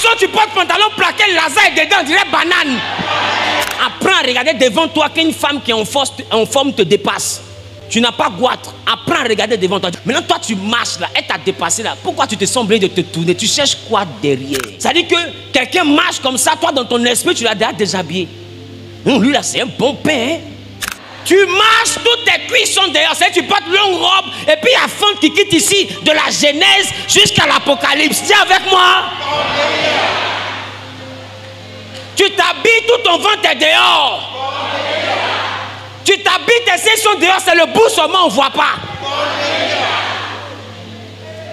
garçon, tu portes pantalon plaqué, lasagne dedans, on dirait banane. Apprends à regarder devant toi qu'une femme qui est en forme te dépasse. Tu n'as pas goitre. Apprends à regarder devant toi. Maintenant, toi, tu marches là, elle t'a dépassé là. Pourquoi tu te sens obligé de te tourner? Tu cherches quoi derrière? C'est-à-dire que quelqu'un marche comme ça, toi, dans ton esprit, tu l'as déjà déshabillé. Lui là, c'est un bon pain. Hein? Tu marches, toutes tes cuisses sont dehors. C'est-à-dire tu portes longue robe et puis il y a fente qui quitte ici de la Genèse jusqu'à l'Apocalypse. Tiens avec moi. Tu t'habilles, tout ton ventre est dehors. Tu t'habilles, tes seins sont dehors, c'est le bout seulement, on ne voit pas.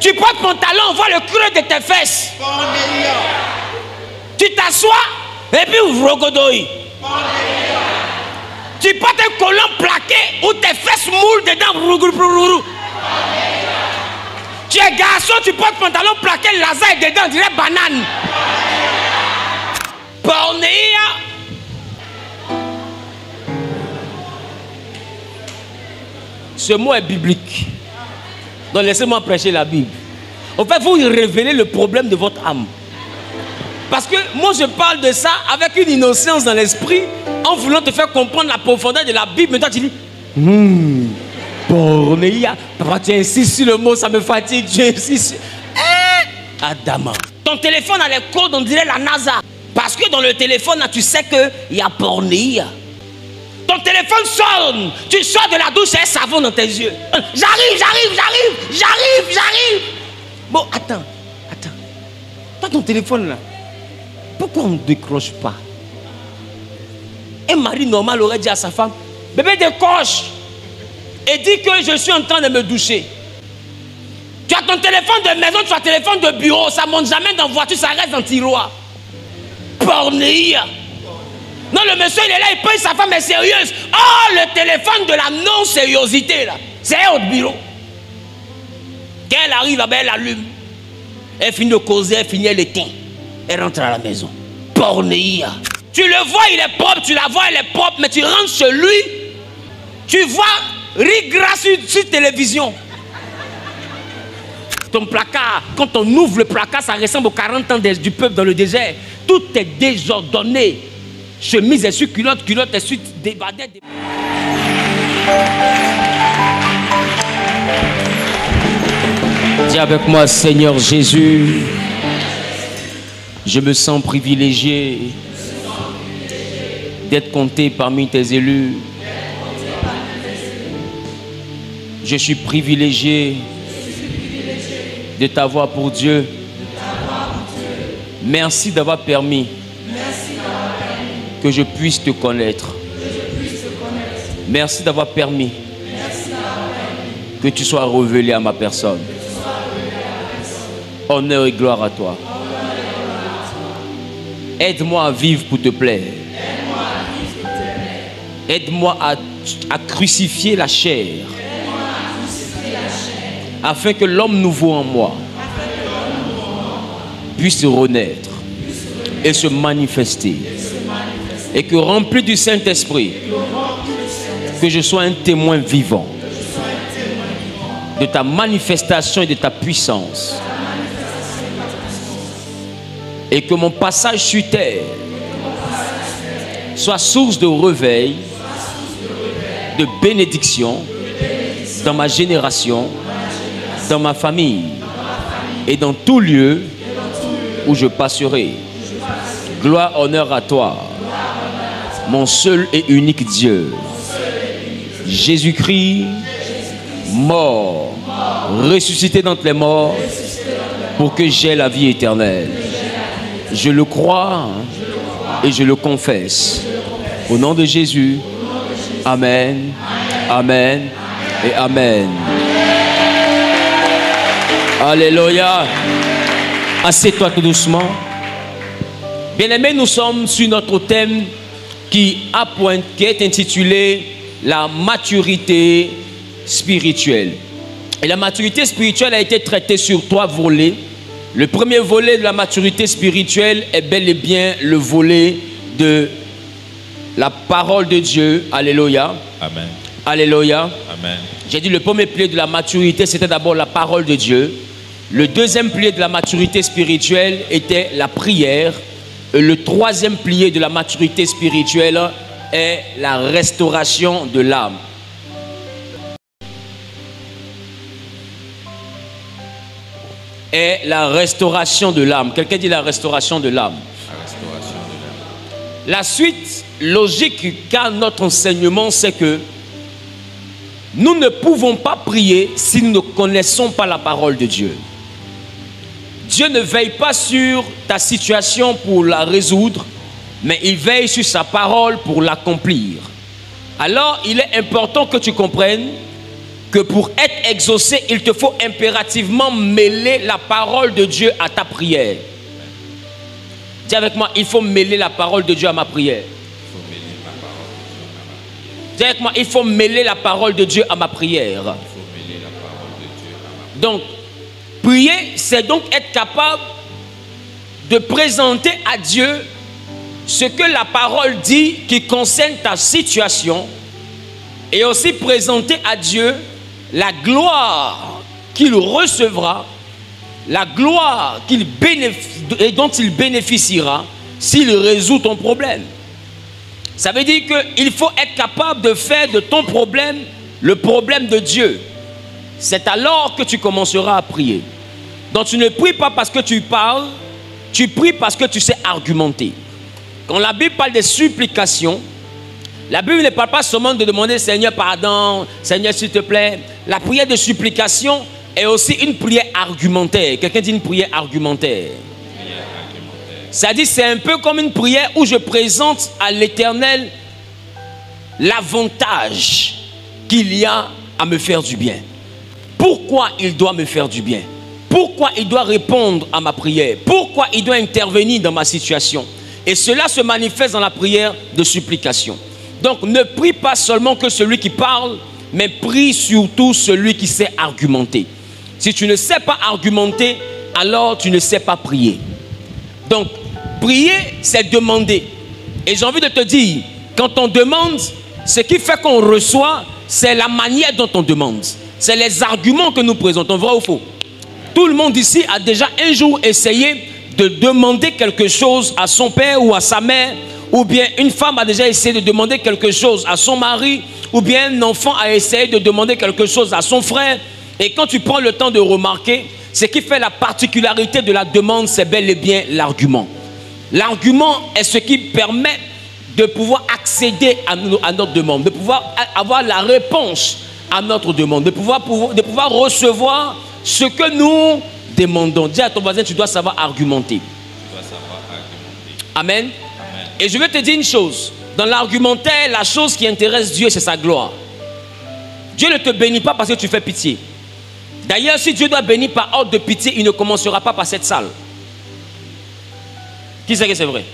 Tu portes pantalon, on voit le creux de tes fesses. Tu t'assois et puis rogodoï. Tu portes un collant plaqué où tes fesses moulent dedans. Tu es garçon, tu portes pantalon plaqué, lasagne dedans, on dirait banane. Pornéia. Ce mot est biblique. Donc laissez-moi prêcher la Bible. En fait, vous révélez le problème de votre âme. Parce que moi je parle de ça avec une innocence dans l'esprit, en voulant te faire comprendre la profondeur de la Bible. Mais toi tu dis, pornéia. Papa, tu insistes sur le mot, ça me fatigue. Tu insistes. Adama. Ton téléphone a les codes, on dirait la NASA. Parce que dans le téléphone, là, tu sais qu'il y a pornéia. Ton téléphone sonne. Tu sors de la douche et un savon dans tes yeux. J'arrive. Bon, attends. Toi, ton téléphone là, pourquoi on ne décroche pas? Un mari normal aurait dit à sa femme, bébé décroche et dis que je suis en train de me doucher. Tu as ton téléphone de maison, tu as ton téléphone de bureau, ça ne monte jamais dans la voiture, ça reste dans le tiroir. Pornéia. Non, le monsieur il est là, il paye, sa femme est sérieuse. Oh, le téléphone de la non-sériosité là, c'est un autre bureau. Quand elle arrive, elle allume. Elle finit de causer, elle finit, elle éteint. Elle rentre à la maison. Pornéia. Tu le vois, il est propre, tu la vois, elle est propre, mais tu rentres chez lui, tu vois Rigra sur télévision. Ton placard, quand on ouvre le placard, ça ressemble aux 40 ans du peuple dans le désert. Tout est désordonné. Chemise est sur culotte, culotte est sur débardée. Dis avec moi, Seigneur Jésus, je me sens privilégié d'être compté parmi tes élus. Je suis privilégié de t'avoir pour Dieu. Merci d'avoir permis que je puisse te connaître. Merci d'avoir permis que tu sois révélé à ma personne. Honneur et gloire à toi. Aide-moi à vivre pour te plaire. Aide-moi à crucifier la chair. Afin que l'homme nouveau en moi puisse renaître et se manifester. Et que rempli du Saint-Esprit, que je sois un témoin vivant de ta manifestation et de ta puissance. Et que mon passage sur terre soit source de réveil, de bénédiction dans ma génération, dans ma famille et dans tout lieu où je passerai. Gloire, honneur à toi, mon seul et unique Dieu. Jésus-Christ, mort, ressuscité d'entre les morts, pour que j'aie la vie éternelle. Je le crois et je le confesse. Au nom de Jésus, Amen, Amen et Amen. Alléluia. Assieds-toi tout doucement. Bien-aimés, nous sommes sur notre thème qui est intitulé la maturité spirituelle. Et la maturité spirituelle a été traitée sur 3 volets. Le premier volet de la maturité spirituelle est bel et bien le volet de la parole de Dieu. Alléluia. Amen. Alléluia. Amen. J'ai dit le premier pilier de la maturité, c'était d'abord la parole de Dieu. Le deuxième pilier de la maturité spirituelle était la prière. Et le troisième pilier de la maturité spirituelle est la restauration de l'âme. Et la restauration de l'âme. Quelqu'un dit la restauration de l'âme. La suite logique qu'a notre enseignement, c'est que nous ne pouvons pas prier si nous ne connaissons pas la parole de Dieu. Dieu ne veille pas sur ta situation pour la résoudre, mais il veille sur sa parole pour l'accomplir. Alors, il est important que tu comprennes que pour être exaucé, il te faut impérativement mêler la parole de Dieu à ta prière. Dis avec moi, il faut mêler la parole de Dieu à ma prière. Dis avec moi, il faut mêler la parole de Dieu à ma prière. Donc, prier, c'est donc être capable de présenter à Dieu ce que la parole dit qui concerne ta situation et aussi présenter à Dieu la gloire qu'il recevra, la gloire dont il bénéficiera s'il résout ton problème. Ça veut dire qu'il faut être capable de faire de ton problème le problème de Dieu. C'est alors que tu commenceras à prier. Donc tu ne pries pas parce que tu parles, tu pries parce que tu sais argumenter. Quand la Bible parle de supplication, la Bible ne parle pas seulement de demander Seigneur pardon, Seigneur s'il te plaît. La prière de supplication est aussi une prière argumentaire. Quelqu'un dit une prière argumentaire. C'est-à-dire c'est un peu comme une prière où je présente à l'Éternel l'avantage qu'il y a à me faire du bien. Pourquoi il doit me faire du bien? Pourquoi il doit répondre à ma prière? Pourquoi il doit intervenir dans ma situation? Et cela se manifeste dans la prière de supplication. Donc ne prie pas seulement que celui qui parle, mais prie surtout celui qui sait argumenter. Si tu ne sais pas argumenter, alors tu ne sais pas prier. Donc prier, c'est demander. Et j'ai envie de te dire, quand on demande, ce qui fait qu'on reçoit, c'est la manière dont on demande. C'est les arguments que nous présentons, vrai ou faux? Tout le monde ici a déjà un jour essayé de demander quelque chose à son père ou à sa mère, ou bien une femme a déjà essayé de demander quelque chose à son mari, ou bien un enfant a essayé de demander quelque chose à son frère. Et quand tu prends le temps de remarquer, ce qui fait la particularité de la demande, c'est bel et bien l'argument. L'argument est ce qui permet de pouvoir accéder à notre demande, de pouvoir avoir la réponse à notre demande, de pouvoir recevoir ce que nous demandons. Dis à ton voisin, tu dois savoir argumenter. Amen. Amen. Et je vais te dire une chose. Dans l'argumentaire, la chose qui intéresse Dieu, c'est sa gloire. Dieu ne te bénit pas parce que tu fais pitié. D'ailleurs, si Dieu doit bénir par ordre de pitié, il ne commencera pas par cette salle. Qui sait que c'est vrai?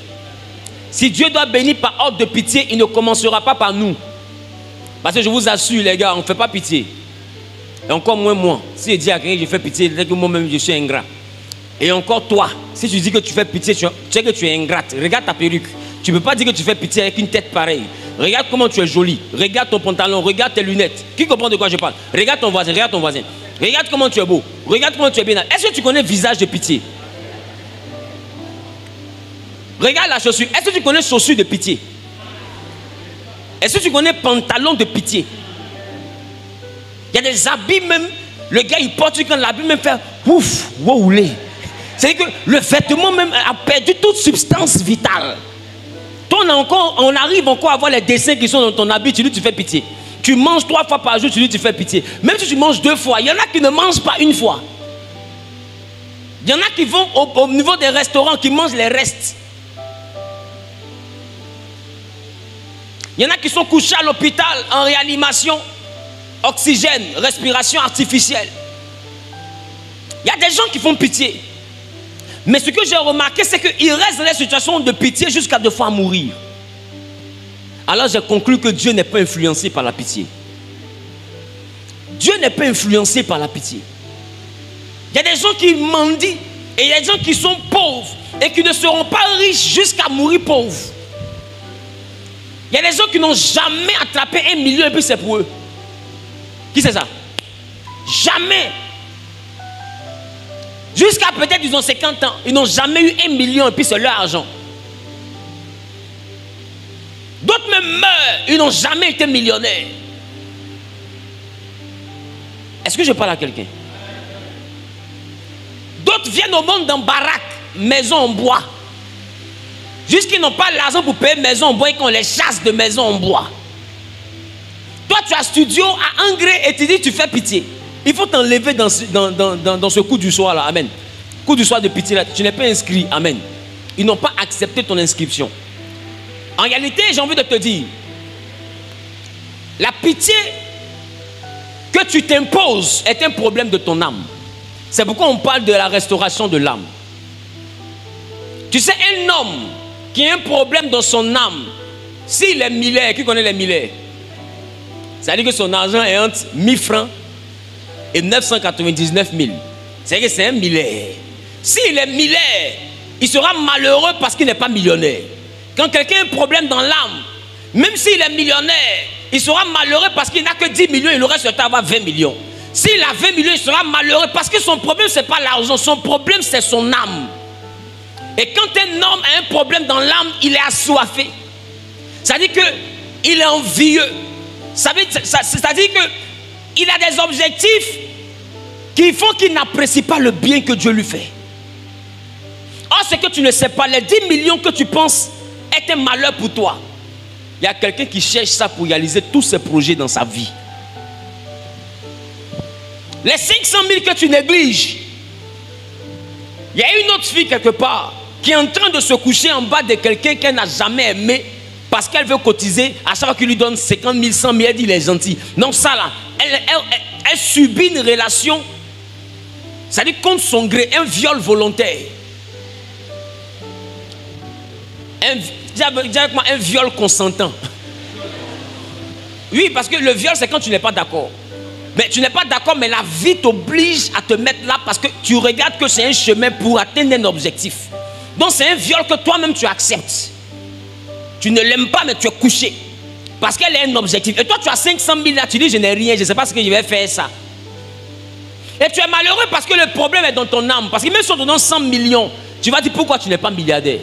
Si Dieu doit bénir par ordre de pitié, il ne commencera pas par nous. Parce que je vous assure, les gars, on ne fait pas pitié. Et encore moins moi. Si je dis à quelqu'un que je fais pitié, c'est que moi-même je suis ingrat. Et encore toi, si tu dis que tu fais pitié, tu sais que tu es ingrate. Regarde ta perruque. Tu ne peux pas dire que tu fais pitié avec une tête pareille. Regarde comment tu es jolie. Regarde ton pantalon, regarde tes lunettes. Qui comprend de quoi je parle? Regarde ton voisin, regarde ton voisin. Regarde comment tu es beau. Regarde comment tu es bien. Est-ce que tu connais visage de pitié? Regarde la chaussure. Est-ce que tu connais chaussure de pitié? Est-ce que tu connais pantalon de pitié? Il y a des habits même. Le gars il porte quand l'habit même fait ouf, woulé. C'est-à-dire que le vêtement même a perdu toute substance vitale. Toi on arrive encore à voir les dessins qui sont dans ton habit, tu dis tu fais pitié. Tu manges 3 fois par jour, tu dis tu fais pitié. Même si tu manges 2 fois, il y en a qui ne mangent pas une fois. Il y en a qui vont au niveau des restaurants, qui mangent les restes. Il y en a qui sont couchés à l'hôpital en réanimation, oxygène, respiration artificielle. Il y a des gens qui font pitié. Mais ce que j'ai remarqué, c'est qu'ils restent dans les situations de pitié jusqu'à 2 fois mourir. Alors j'ai conclu que Dieu n'est pas influencé par la pitié. Dieu n'est pas influencé par la pitié. Il y a des gens qui mendient et il y a des gens qui sont pauvres et qui ne seront pas riches jusqu'à mourir pauvres. Il y a des gens qui n'ont jamais attrapé 1 million et puis c'est pour eux. Qui c'est ça? Jamais. Jusqu'à peut-être, ils ont 50 ans. Ils n'ont jamais eu 1 million et puis c'est leur argent. D'autres même meurent. Ils n'ont jamais été millionnaires. Est-ce que je parle à quelqu'un? D'autres viennent au monde dans baraque, maison en bois. Jusqu'ils n'ont pas l'argent pour payer maison en bois et qu'on les chasse de maison en bois. Toi, tu as studio à Angré et tu dis tu fais pitié. Il faut t'enlever dans ce coup du soir là. Amen. Coup du soir de pitié là. Tu n'es pas inscrit. Amen. Ils n'ont pas accepté ton inscription. En réalité, j'ai envie de te dire, la pitié que tu t'imposes est un problème de ton âme. C'est pourquoi on parle de la restauration de l'âme. Tu sais, un homme qui a un problème dans son âme, s'il est milliard, qui connaît les milliards? Ça veut dire que son argent est entre 1000 francs et 999 000. C'est-à-dire que c'est un milliard. S'il est milliard, il sera malheureux parce qu'il n'est pas millionnaire. Quand quelqu'un a un problème dans l'âme, même s'il est millionnaire, il sera malheureux parce qu'il n'a que 10 millions, il aurait souhaité avoir 20 millions. S'il a 20 millions, il sera malheureux parce que son problème, ce n'est pas l'argent, son problème, c'est son âme. Et quand un homme a un problème dans l'âme, il est assoiffé. C'est-à-dire qu'il est envieux. C'est-à-dire qu'il a des objectifs qui font qu'il n'apprécie pas le bien que Dieu lui fait. Or, ce que tu ne sais pas, les 10 millions que tu penses est un malheur pour toi. Il y a quelqu'un qui cherche ça pour réaliser tous ses projets dans sa vie. Les 500 000 que tu négliges, il y a une autre fille quelque part qui est en train de se coucher en bas de quelqu'un qu'elle n'a jamais aimé parce qu'elle veut cotiser. À chaque fois qu'il lui donne 50 000, 100 000, elle dit il est gentil. Donc ça là, elle subit une relation, c'est-à-dire contre son gré, un viol volontaire. Dis avec moi, un viol consentant. Oui, parce que le viol, c'est quand tu n'es pas d'accord. Mais tu n'es pas d'accord, mais la vie t'oblige à te mettre là parce que tu regardes que c'est un chemin pour atteindre un objectif. Donc c'est un viol que toi-même tu acceptes. Tu ne l'aimes pas, mais tu es couché. Parce qu'elle est un objectif. Et toi, tu as 500 000 là, tu dis je n'ai rien, je ne sais pas ce que je vais faire ça. Et tu es malheureux parce que le problème est dans ton âme. Parce que même si on te donne 100 millions, tu vas dire pourquoi tu n'es pas milliardaire.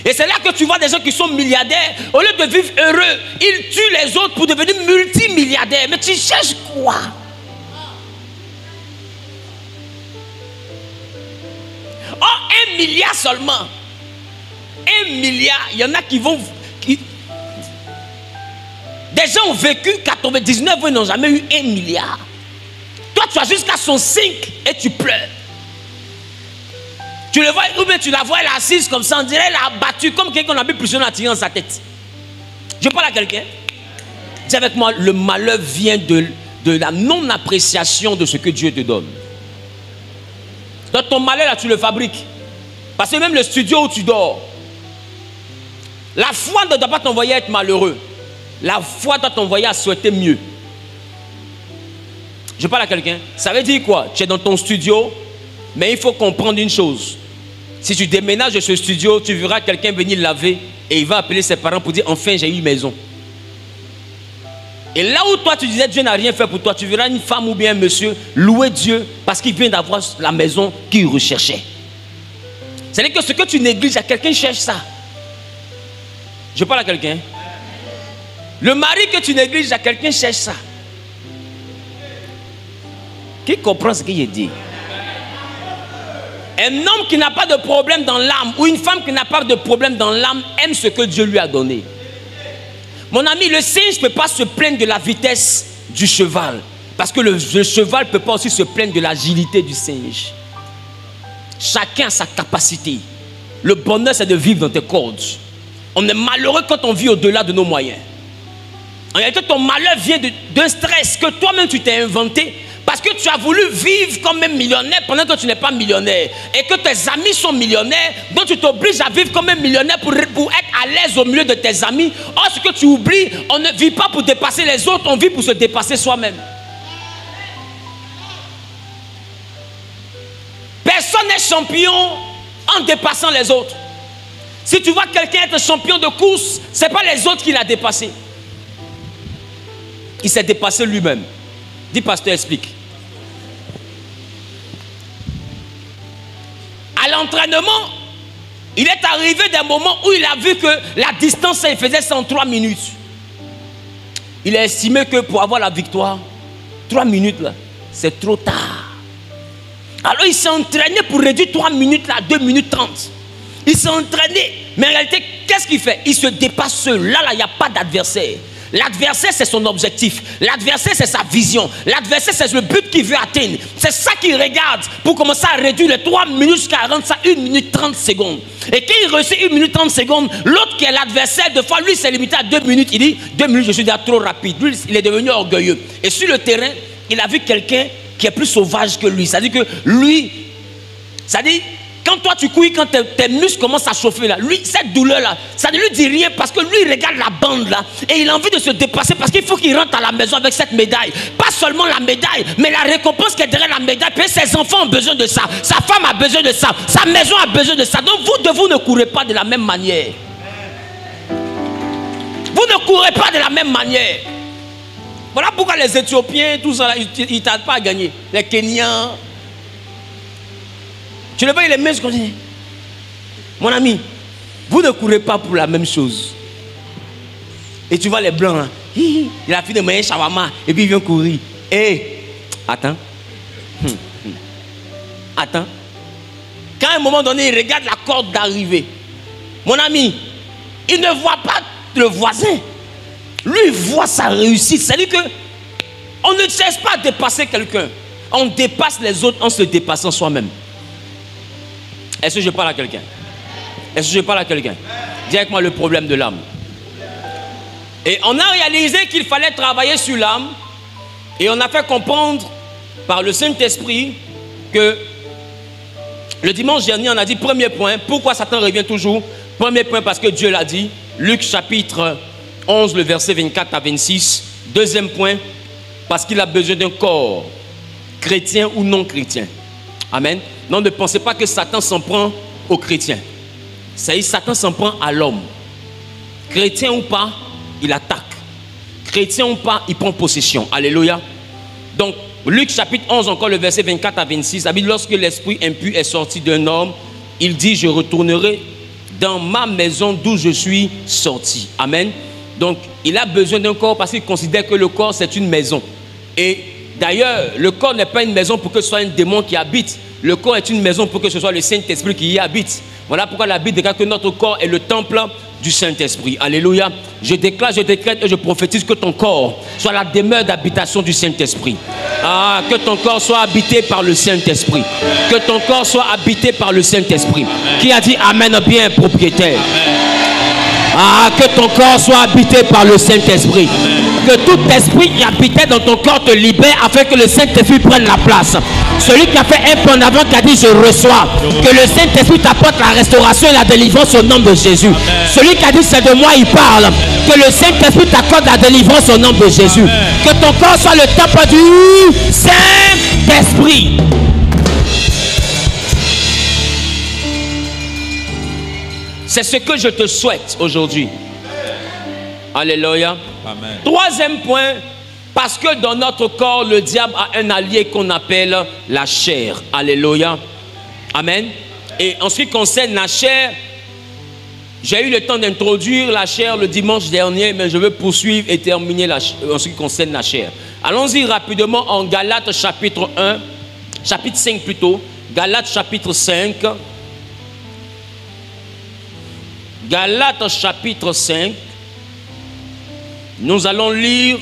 Et c'est là que tu vois des gens qui sont milliardaires, au lieu de vivre heureux, ils tuent les autres pour devenir multimilliardaires. Mais tu cherches quoi? Oh, 1 milliard seulement. 1 milliard, il y en a qui vont... Des gens ont vécu 99 ans, ils n'ont jamais eu 1 milliard. Toi, tu as jusqu'à son 5 et tu pleures. Tu le vois, ou bien tu la vois, elle est assise comme ça, on dirait elle a abattu, comme quelqu'un qu'on a mis prisonnier à tirer dans sa tête. Je parle à quelqu'un. Dis avec moi, le malheur vient de la non-appréciation de ce que Dieu te donne. Donc ton malheur là, tu le fabriques. Parce que même le studio où tu dors, la foi ne doit pas t'envoyer à être malheureux. La foi doit t'envoyer à souhaiter mieux. Je parle à quelqu'un. Ça veut dire quoi? Tu es dans ton studio, mais il faut comprendre une chose. Si tu déménages de ce studio, tu verras quelqu'un venir laver et il va appeler ses parents pour dire enfin j'ai eu une maison. Et là où toi tu disais Dieu n'a rien fait pour toi, tu verras une femme ou bien un monsieur louer Dieu parce qu'il vient d'avoir la maison qu'il recherchait. C'est-à-dire que ce que tu négliges, à quelqu'un cherche ça. Je parle à quelqu'un. Le mari que tu négliges, à quelqu'un cherche ça. Qui comprend ce que j'ai dit? Un homme qui n'a pas de problème dans l'âme ou une femme qui n'a pas de problème dans l'âme aime ce que Dieu lui a donné. Mon ami, le singe ne peut pas se plaindre de la vitesse du cheval. Parce que le cheval ne peut pas aussi se plaindre de l'agilité du singe. Chacun a sa capacité. Le bonheur, c'est de vivre dans tes cordes. On est malheureux quand on vit au-delà de nos moyens. En réalité, ton malheur vient d'un stress que toi-même tu t'es inventé. Parce que tu as voulu vivre comme un millionnaire pendant que tu n'es pas millionnaire. Et que tes amis sont millionnaires. Donc tu t'obliges à vivre comme un millionnaire pour être à l'aise au milieu de tes amis. Or, ce que tu oublies, on ne vit pas pour dépasser les autres, on vit pour se dépasser soi-même. Personne n'est champion en dépassant les autres. Si tu vois quelqu'un être champion de course, ce n'est pas les autres qui l'ont dépassé. Il s'est dépassé lui-même. Dis pasteur, explique. l'entraînement, il est arrivé d'un moment où il a vu que la distance, il faisait 103 minutes. Il a estimé que pour avoir la victoire, 3 minutes là, c'est trop tard. Alors il s'est entraîné pour réduire 3 minutes là à 2 minutes 30. Il s'est entraîné, mais en réalité, qu'est-ce qu'il fait? Il se dépasse seul. Là, il n'y a pas d'adversaire. L'adversaire, c'est son objectif. L'adversaire, c'est sa vision. L'adversaire, c'est le but qu'il veut atteindre. C'est ça qu'il regarde pour commencer à réduire les 3 minutes jusqu'à rendre ça 1 minute 30 secondes. Et quand il réussit 1 minute 30 secondes, l'autre qui est l'adversaire, de fois, lui, s'est limité à 2 minutes. Il dit, 2 minutes, je suis déjà trop rapide. Lui, il est devenu orgueilleux. Et sur le terrain, il a vu quelqu'un qui est plus sauvage que lui. C'est-à-dire que lui, c'est-à-dire, quand toi tu couilles, quand tes muscles commencent à chauffer là, lui, cette douleur là, ça ne lui dit rien parce que lui il regarde la bande là et il a envie de se dépasser parce qu'il faut qu'il rentre à la maison avec cette médaille. Pas seulement la médaille, mais la récompense qui est derrière la médaille. Puis ses enfants ont besoin de ça, sa femme a besoin de ça, sa maison a besoin de ça. Donc vous ne courez pas de la même manière. Vous ne courez pas de la même manière. Voilà pourquoi les Éthiopiens, tout ça, ils ne tardent pas à gagner. Les Kenyans. Tu le vois, les mains comme ça. Mon ami, vous ne courez pas pour la même chose. Et tu vois les blancs là. Il a fini de manger shawarma et puis il vient courir. Hé, attends. Attends. Quand à un moment donné, il regarde la corde d'arrivée. Mon ami, il ne voit pas le voisin. Lui, il voit sa réussite. C'est-à-dire que on ne cherche pas à dépasser quelqu'un. On dépasse les autres en se dépassant soi-même. Est-ce que je parle à quelqu'un? Est-ce que je parle à quelqu'un? Dis avec moi le problème de l'âme. Et on a réalisé qu'il fallait travailler sur l'âme. Et on a fait comprendre par le Saint-Esprit que le dimanche dernier, on a dit premier point, pourquoi Satan revient toujours? Premier point, parce que Dieu l'a dit. Luc chapitre 11, le verset 24 à 26. Deuxième point, parce qu'il a besoin d'un corps, chrétien ou non chrétien. Amen. Non, ne pensez pas que Satan s'en prend aux chrétiens. C'est-à-dire Satan s'en prend à l'homme. Chrétien ou pas, il attaque. Chrétien ou pas, il prend possession. Alléluia. Donc, Luc chapitre 11, encore le verset 24 à 26, ça dit, lorsque l'esprit impur est sorti d'un homme, il dit, je retournerai dans ma maison d'où je suis sorti. Amen. Donc, il a besoin d'un corps parce qu'il considère que le corps, c'est une maison. Et d'ailleurs, le corps n'est pas une maison pour que ce soit un démon qui habite. Le corps est une maison pour que ce soit le Saint-Esprit qui y habite. Voilà pourquoi la Bible déclare que notre corps est le temple du Saint-Esprit. Alléluia. Je déclare, je décrète et je prophétise que ton corps soit la demeure d'habitation du Saint-Esprit. Ah, que ton corps soit habité par le Saint-Esprit. Que ton corps soit habité par le Saint-Esprit. Qui a dit Amen bien, propriétaire? Ah, que ton corps soit habité par le Saint-Esprit. Que tout esprit qui habitait dans ton corps te libère afin que le Saint-Esprit prenne la place. Celui qui a fait un pas en avant, qui a dit je reçois. Que le Saint-Esprit t'apporte la restauration et la délivrance au nom de Jésus. Celui qui a dit c'est de moi il parle. Que le Saint-Esprit t'accorde la délivrance au nom de Jésus. Que ton corps soit le temple du Saint-Esprit. C'est ce que je te souhaite aujourd'hui. Alléluia. Amen. Troisième point, parce que dans notre corps, le diable a un allié qu'on appelle la chair. Alléluia. Amen. Et en ce qui concerne la chair, j'ai eu le temps d'introduire la chair le dimanche dernier, mais je veux poursuivre et terminer en ce qui concerne la chair. Allons-y rapidement en Galates chapitre 1, chapitre 5 plutôt. Galates chapitre 5. Galates chapitre 5, nous allons lire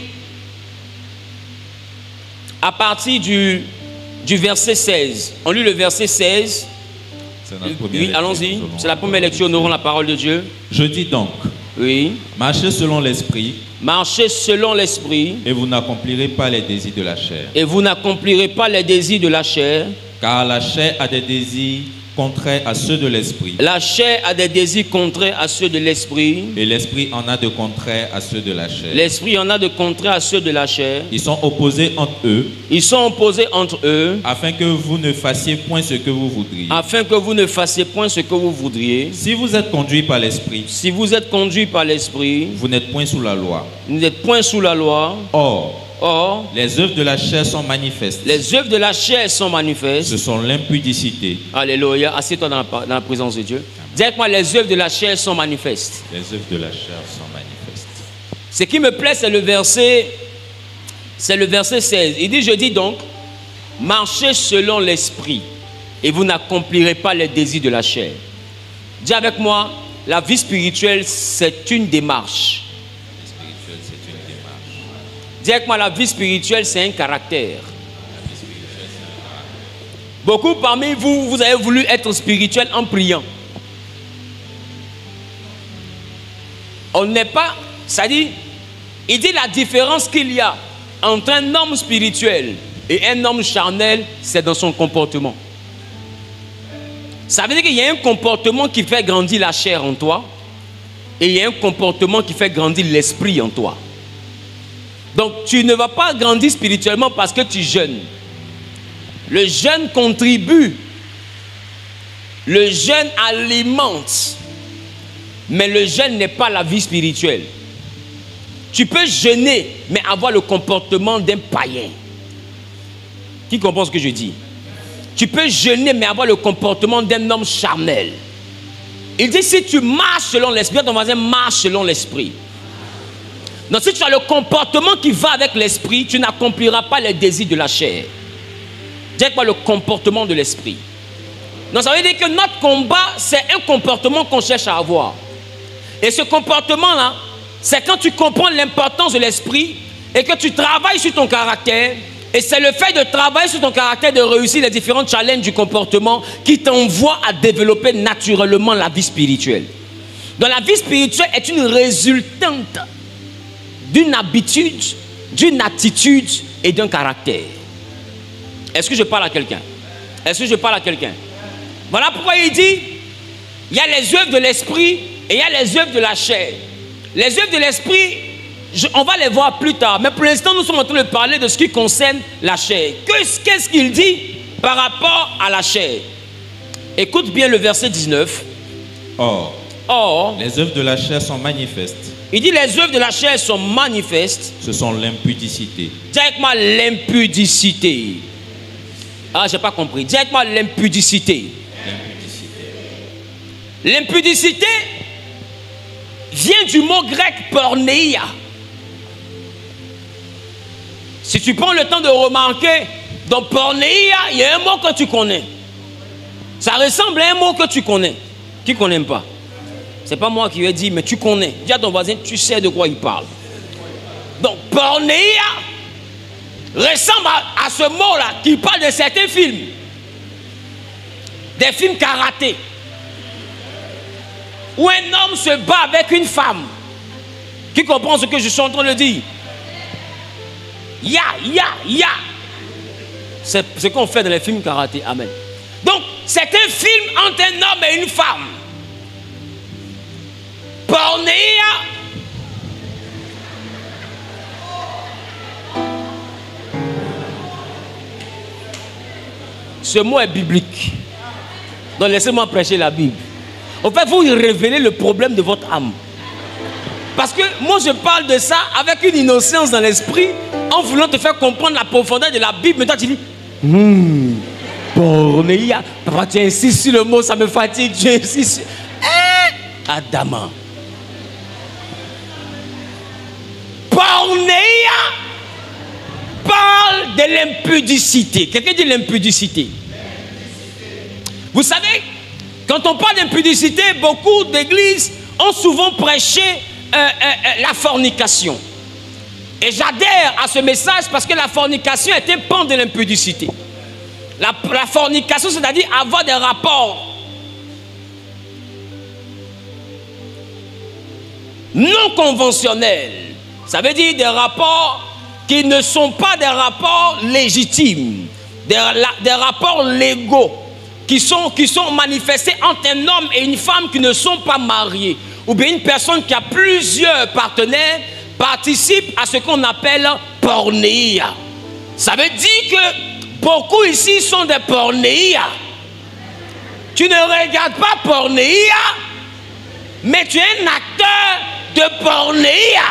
à partir du verset 16. On lit le verset 16. Oui, allons-y. C'est la première lecture, nous aurons la parole de Dieu. Je dis donc, oui, marchez selon l'esprit. Marchez selon l'esprit. Et vous n'accomplirez pas les désirs de la chair. Et vous n'accomplirez pas les désirs de la chair. Car la chair a des désirs contraires à ceux de l'esprit. La chair a des désirs contraires à ceux de l'esprit. Et l'esprit en a de contraires à ceux de la chair. L'esprit en a de contraires à ceux de la chair. Ils sont opposés entre eux. Ils sont opposés entre eux. Afin que vous ne fassiez point ce que vous voudriez. Afin que vous ne fassiez point ce que vous voudriez. Si vous êtes conduit par l'esprit. Si vous êtes conduit par l'esprit. Vous n'êtes point sous la loi. Vous n'êtes point sous la loi. Or, Or, les œuvres de la chair sont manifestes. les œuvres de la chair sont manifestes. Ce sont l'impudicité. Alléluia. Assieds-toi dans la présence de Dieu. Dis avec moi, les œuvres de la chair sont manifestes. Les œuvres de la chair sont manifestes. Ce qui me plaît, c'est le verset 16. Il dit, je dis donc, marchez selon l'esprit et vous n'accomplirez pas les désirs de la chair. Dis avec moi, la vie spirituelle, c'est une démarche. La vie spirituelle, c'est une démarche. Dis avec moi, la vie spirituelle, c'est un caractère. La vie spirituelle, c'est un caractère. Beaucoup parmi vous, vous avez voulu être spirituel en priant. On n'est pas, c'est-à-dire, il dit la différence qu'il y a entre un homme spirituel et un homme charnel, c'est dans son comportement. Ça veut dire qu'il y a un comportement qui fait grandir la chair en toi et il y a un comportement qui fait grandir l'esprit en toi. Donc, tu ne vas pas grandir spirituellement parce que tu jeûnes. Le jeûne contribue. Le jeûne alimente. Mais le jeûne n'est pas la vie spirituelle. Tu peux jeûner, mais avoir le comportement d'un païen. Qui comprend ce que je dis? Tu peux jeûner, mais avoir le comportement d'un homme charnel. Il dit, si tu marches selon l'esprit, ton voisin marche selon l'esprit. Donc, si tu as le comportement qui va avec l'esprit, tu n'accompliras pas les désirs de la chair. Dis quoi, le comportement de l'esprit. Donc, ça veut dire que notre combat, c'est un comportement qu'on cherche à avoir. Et ce comportement-là, c'est quand tu comprends l'importance de l'esprit et que tu travailles sur ton caractère. Et c'est le fait de travailler sur ton caractère, de réussir les différents challenges du comportement qui t'envoie à développer naturellement la vie spirituelle. Donc la vie spirituelle est une résultante d'une habitude, d'une attitude et d'un caractère. Est-ce que je parle à quelqu'un? Est-ce que je parle à quelqu'un? Voilà pourquoi il dit, il y a les œuvres de l'esprit et il y a les œuvres de la chair. Les œuvres de l'esprit, on va les voir plus tard. Mais pour l'instant, nous sommes en train de parler de ce qui concerne la chair. Qu'est-ce qu'il dit par rapport à la chair? Écoute bien le verset 19. Or, les œuvres de la chair sont manifestes. Il dit les œuvres de la chair sont manifestes. Ce sont l'impudicité. Dis avec moi l'impudicité. Ah, j'ai pas compris. Dis avec moi l'impudicité. L'impudicité vient du mot grec porneia. Si tu prends le temps de remarquer, dans porneia, il y a un mot que tu connais. Ça ressemble à un mot que tu connais. Qui ne connaît pas? C'est pas moi qui lui ai dit, mais tu connais. Dis à ton voisin, tu sais de quoi il parle. Donc, porneia ressemble à ce mot-là qui parle de certains films. Des films karaté. Où un homme se bat avec une femme. Qui comprend ce que je suis en train de dire? Ya. C'est ce qu'on fait dans les films karaté. Amen. Donc, c'est un film entre un homme et une femme. Porneia. Ce mot est biblique. Donc, laissez-moi prêcher la Bible. En fait, vous révélez le problème de votre âme. Parce que moi, je parle de ça avec une innocence dans l'esprit, en voulant te faire comprendre la profondeur de la Bible. Mais toi, tu dis, porneia. Papa, tu insistes sur le mot, ça me fatigue. Tu insistes. Adama. Porneia parle de l'impudicité. Quelqu'un dit l'impudicité. Vous savez, quand on parle d'impudicité, beaucoup d'églises ont souvent prêché la fornication. Et j'adhère à ce message parce que la fornication est un pan de l'impudicité. La fornication, c'est-à-dire avoir des rapports non conventionnels. Ça veut dire des rapports qui ne sont pas des rapports légitimes, des rapports légaux qui sont manifestés entre un homme et une femme qui ne sont pas mariés, ou bien une personne qui a plusieurs partenaires participe à ce qu'on appelle porneia. Ça veut dire que beaucoup ici sont des porneia. Tu ne regardes pas porneia, mais tu es un acteur de porneia.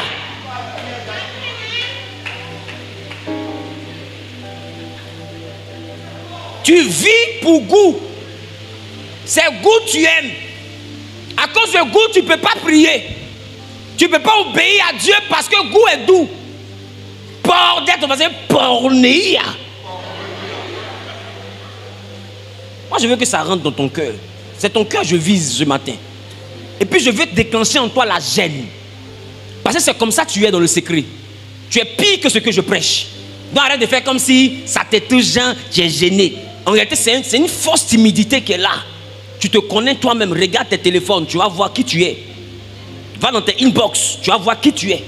Tu vis pour goût. C'est goût tu aimes. À cause de goût, tu ne peux pas prier. Tu ne peux pas obéir à Dieu parce que goût est doux. Bordel, on va dire pornéia. Moi, je veux que ça rentre dans ton cœur. C'est ton cœur que je vise ce matin. Et puis, je veux déclencher en toi la gêne. Parce que c'est comme ça que tu es dans le secret. Tu es pire que ce que je prêche. Donc, arrête de faire comme si ça t'est tout genre, tu es gêné. En réalité, c'est une fausse timidité qui est là. Tu te connais toi-même. Regarde tes téléphones, tu vas voir qui tu es. Va dans tes inbox, tu vas voir qui tu es.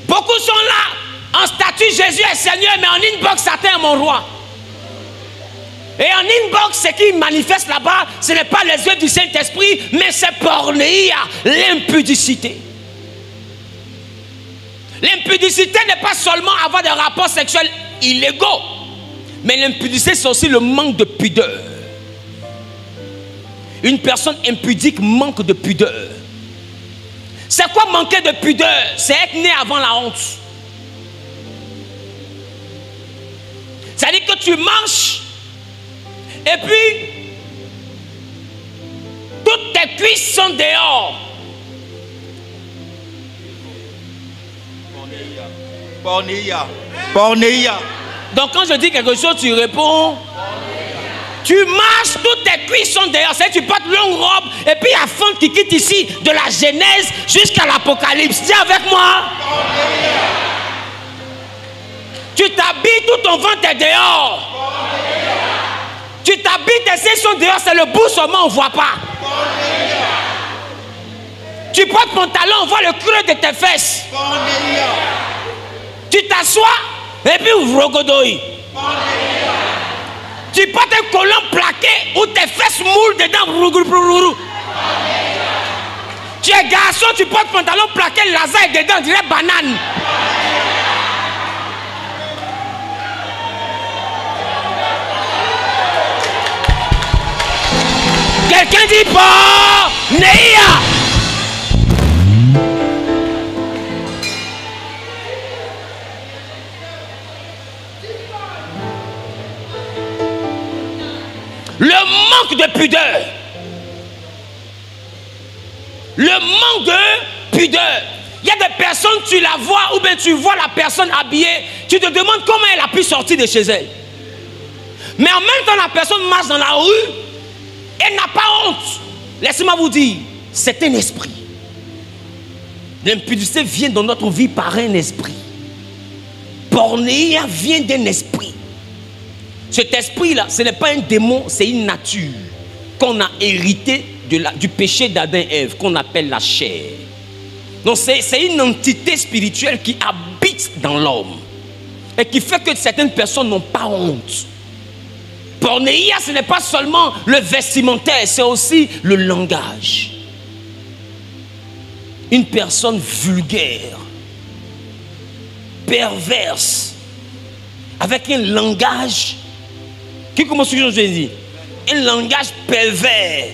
Beaucoup sont là, en statut Jésus est Seigneur, mais en inbox, Satan est mon roi. Et en inbox, ce qui manifeste là-bas, ce n'est pas les œuvres du Saint-Esprit, mais c'est pornéia, l'impudicité. L'impudicité n'est pas seulement avoir des rapports sexuels illégaux, mais l'impudicité, c'est aussi le manque de pudeur. Une personne impudique manque de pudeur. C'est quoi manquer de pudeur? C'est être né avant la honte. C'est-à-dire que tu marches et puis toutes tes cuisses sont dehors. Pornéia. Pornéia. Donc quand je dis quelque chose, tu réponds. Tu marches, toutes tes cuisses sont dehors. C'est-à-dire tu portes longue robe et puis il y a fente qui quitte ici de la Genèse jusqu'à l'Apocalypse. Dis avec moi. Tu t'habilles, tout ton ventre est dehors. Tu t'habilles, tes seins sont dehors, c'est le bout seulement, on ne voit pas. Tu portes pantalon, on voit le creux de tes fesses. Tu t'assois et puis vrogodoi. Tu portes un collant plaqué où tes fesses moulent dedans. Tu es garçon, tu portes pantalon plaqué, lasagne dedans, on dirait banane. Quelqu'un dit pornéia. Le manque de pudeur. Le manque de pudeur. Il y a des personnes, tu la vois, ou bien tu vois la personne habillée, tu te demandes comment elle a pu sortir de chez elle. Mais en même temps, la personne marche dans la rue, elle n'a pas honte. Laissez-moi vous dire, c'est un esprit. L'impudicité vient dans notre vie par un esprit. Pornéia vient d'un esprit. Cet esprit-là, ce n'est pas un démon, c'est une nature qu'on a hérité du péché d'Adam et Ève, qu'on appelle la chair. Donc c'est une entité spirituelle qui habite dans l'homme et qui fait que certaines personnes n'ont pas honte. Pornéia, ce n'est pas seulement le vestimentaire, c'est aussi le langage. Une personne vulgaire, perverse, avec un langage qui commence toujours, je dis, un langage pervers,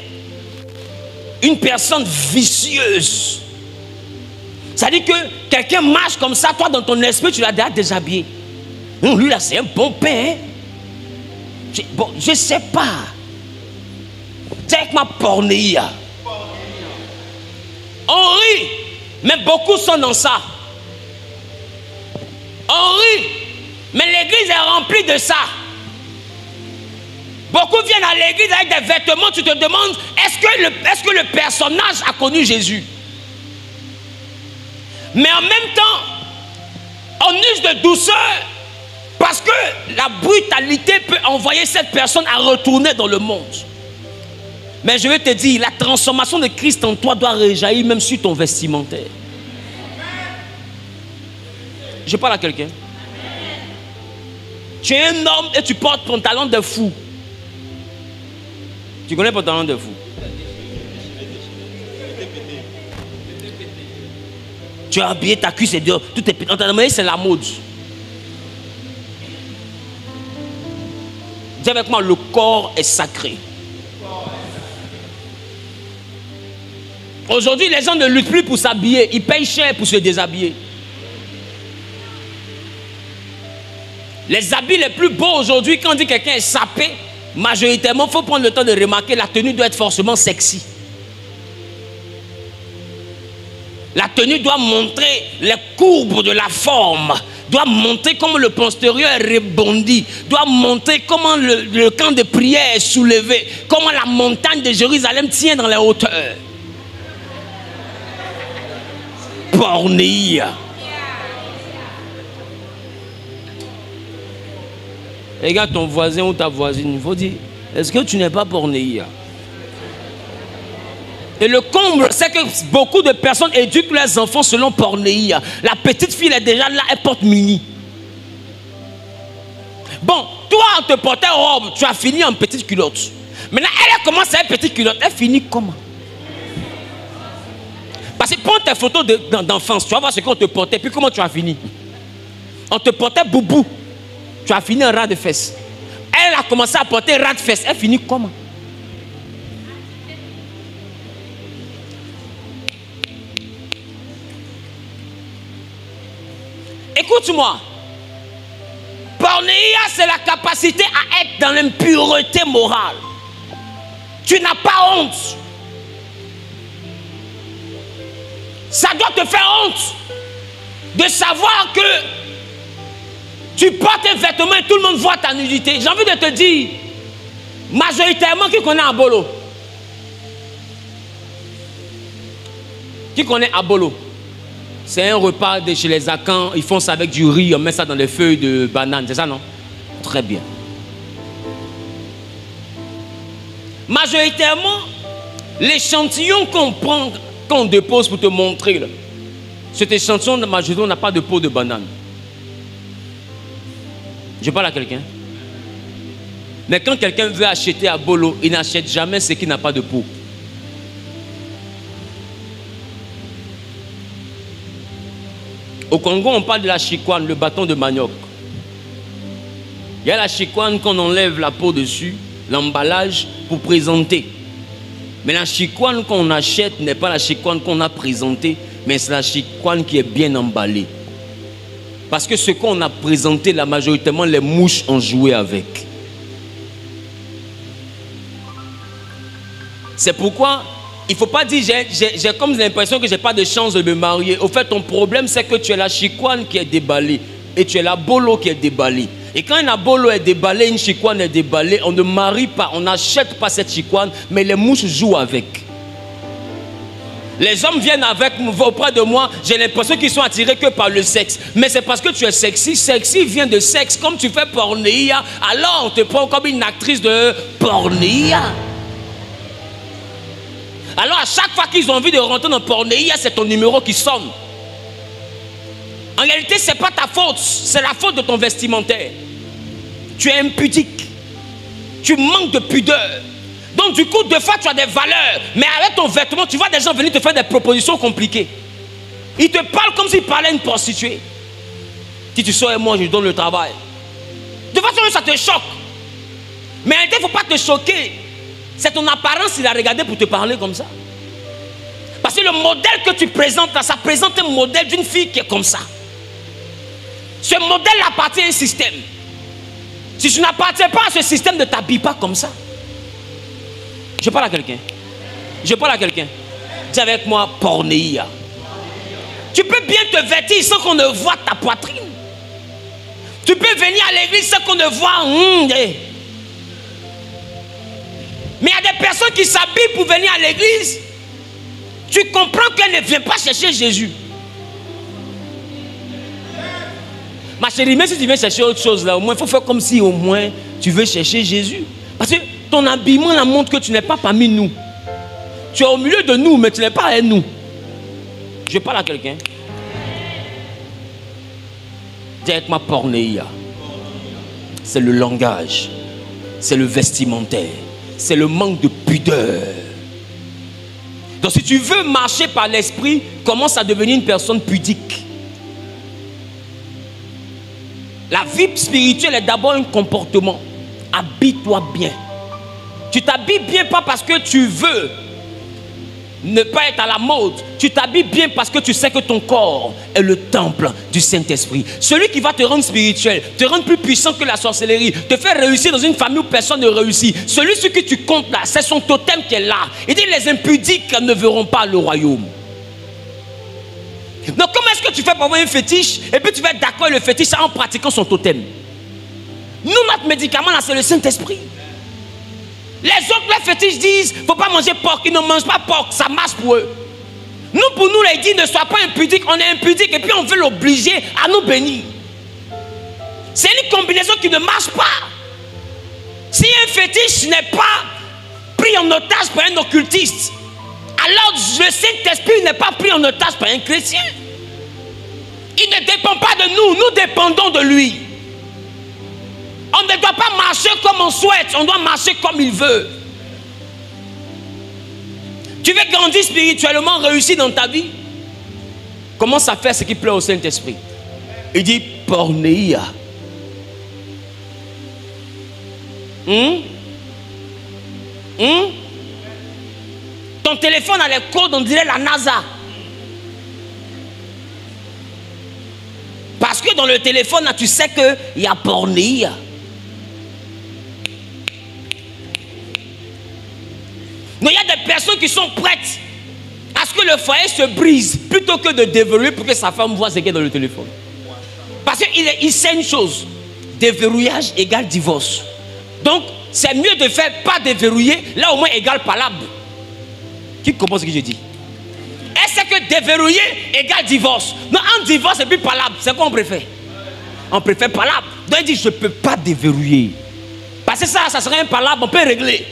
une personne vicieuse. C'est-à-dire que quelqu'un marche comme ça, toi dans ton esprit, tu l'as déjà déshabillé. Lui là, c'est un bon père. Bon, je ne sais pas. C'est avec ma pornéia. On rit, mais beaucoup sont dans ça. On rit, mais l'église est remplie de ça. Beaucoup viennent à l'église avec des vêtements, tu te demandes, est-ce que le personnage a connu Jésus? Mais en même temps, on use de douceur parce que la brutalité peut envoyer cette personne à retourner dans le monde. Mais je vais te dire, la transformation de Christ en toi doit réjaillir même sur ton vestimentaire. Je parle à quelqu'un. Tu es un homme et tu portes pantalon de fou. Tu connais pantalon de fou? Tu as habillé ta cuisse et dehors, tout est pété. C'est la mode. Dis avec moi, le corps est sacré. Aujourd'hui, les gens ne luttent plus pour s'habiller. Ils payent cher pour se déshabiller. Les habits les plus beaux aujourd'hui, quand on dit quelqu'un est sapé, majoritairement, il faut prendre le temps de remarquer, la tenue doit être forcément sexy. La tenue doit montrer les courbes de la forme, doit montrer comment le postérieur est rebondi, doit montrer comment le camp de prière est soulevé, comment la montagne de Jérusalem tient dans les hauteurs. Pornéia. Regarde ton voisin ou ta voisine, il faut dire, est-ce que tu n'es pas pornéia? Et le comble, c'est que beaucoup de personnes éduquent leurs enfants selon pornéia. La petite fille est déjà là, elle porte mini. Bon, toi, en te portant robe, tu as fini en petite culotte. Maintenant, elle commence à être petite culotte. Elle finit comment? Parce que prends tes photos d'enfance, tu vas voir ce qu'on te portait, puis comment tu as fini. On te portait boubou. Tu as fini un ras de fesses. Elle a commencé à porter ras de fesses. Elle finit comment? Écoute-moi. Pornéia, c'est la capacité à être dans l'impureté morale. Tu n'as pas honte. Ça doit te faire honte de savoir que tu portes un vêtement et tout le monde voit ta nudité. J'ai envie de te dire, majoritairement, qui connaît Abolo? Qui connaît Abolo? C'est un repas de chez les Akans, ils font ça avec du riz, on met ça dans les feuilles de banane, c'est ça non? Très bien. Majoritairement, l'échantillon qu'on prend, qu'on dépose pour te montrer, là, cet échantillon, majoritairement, n'a pas de peau de banane. Je parle à quelqu'un. Mais quand quelqu'un veut acheter à Bolo, il n'achète jamais ce qui n'a pas de peau. Au Congo, on parle de la chikwane, le bâton de manioc. Il y a la chikwane qu'on enlève la peau dessus, l'emballage pour présenter. Mais la chikwane qu'on achète n'est pas la chikwane qu'on a présentée, mais c'est la chikwane qui est bien emballée. Parce que ce qu'on a présenté, la majoritairement, les mouches ont joué avec. C'est pourquoi il ne faut pas dire, j'ai comme l'impression que je n'ai pas de chance de me marier. Au fait, ton problème, c'est que tu es la chikwane qui est déballée et tu es la bolo qui est déballée. Et quand une bolo est déballée, une chikwane est déballée, on ne marie pas, on n'achète pas cette chikwane, mais les mouches jouent avec. Les hommes viennent auprès de moi, j'ai l'impression qu'ils sont attirés que par le sexe. Mais c'est parce que tu es sexy. Sexy vient de sexe. Comme tu fais pornéia, alors on te prend comme une actrice de pornéia. Alors à chaque fois qu'ils ont envie de rentrer dans pornéia, c'est ton numéro qui sonne. En réalité, ce n'est pas ta faute, c'est la faute de ton vestimentaire. Tu es impudique. Tu manques de pudeur. Donc du coup, deux fois, tu as des valeurs. Mais avec ton vêtement, tu vois des gens venir te faire des propositions compliquées. Ils te parlent comme s'ils parlaient à une prostituée. Si tu sors et moi, je donne le travail. De toute façon, ça te choque. Mais en réalité, il ne faut pas te choquer. C'est ton apparence qu'il a regardé pour te parler comme ça. Parce que le modèle que tu présentes, ça présente un modèle d'une fille qui est comme ça. Ce modèle appartient à un système. Si tu n'appartiens pas à ce système, ne t'habille pas comme ça. Je parle à quelqu'un. Je parle à quelqu'un. Dis avec moi, pornéia. Tu peux bien te vêtir sans qu'on ne voit ta poitrine. Tu peux venir à l'église sans qu'on ne voit. Mais il y a des personnes qui s'habillent pour venir à l'église. Tu comprends qu'elle ne vient pas chercher Jésus. Ma chérie, même si tu viens chercher autre chose là, au moins il faut faire comme si au moins tu veux chercher Jésus. Parce que ton habillement là montre que tu n'es pas parmi nous. Tu es au milieu de nous, mais tu n'es pas avec nous. Je parle à quelqu'un. Dis avec ma pornéia. C'est le langage. C'est le vestimentaire. C'est le manque de pudeur. Donc si tu veux marcher par l'esprit, commence à devenir une personne pudique. La vie spirituelle est d'abord un comportement. Habille-toi bien. Tu t'habilles bien pas parce que tu veux. ne pas être à la mode. Tu t'habilles bien parce que tu sais que ton corps est le temple du Saint-Esprit. Celui qui va te rendre spirituel, te rendre plus puissant que la sorcellerie, te faire réussir dans une famille où personne ne réussit. Celui sur qui tu comptes là, c'est son totem qui est là. Il dit les impudiques ne verront pas le royaume. Donc comment est-ce que tu fais pour avoir un fétiche et puis tu vas être d'accord avec le fétiche en pratiquant son totem? Nous, notre médicament là, c'est le Saint-Esprit. Les autres, les fétiches disent, il ne faut pas manger porc, ils ne mangent pas porc, ça marche pour eux. Nous, pour nous, il dit, ne sois pas impudique, on est impudique et puis on veut l'obliger à nous bénir. C'est une combinaison qui ne marche pas. Si un fétiche n'est pas pris en otage par un occultiste, alors le Saint-Esprit n'est pas pris en otage par un chrétien. Il ne dépend pas de nous, nous dépendons de lui. On ne doit pas marcher comme on souhaite, on doit marcher comme il veut. Tu veux grandir spirituellement, réussir dans ta vie? Commence à faire ce qui plaît au Saint-Esprit. Il dit pornéia. Ton téléphone a les codes, on dirait la NASA. Parce que dans le téléphone, là, tu sais qu'il y a pornéia. Donc il y a des personnes qui sont prêtes à ce que le foyer se brise plutôt que de déverrouiller pour que sa femme voit ce qu'il y a dans le téléphone. Parce qu'il sait une chose, déverrouillage égale divorce. Donc c'est mieux de faire pas déverrouiller, là au moins égale palabre. Qui comprend ce que je dis? Est-ce que déverrouiller égale divorce? Non, un divorce et puis palabre, c'est quoi on préfère? On préfère palabre. Donc il dit je ne peux pas déverrouiller. Parce que ça serait un palabre, on peut régler.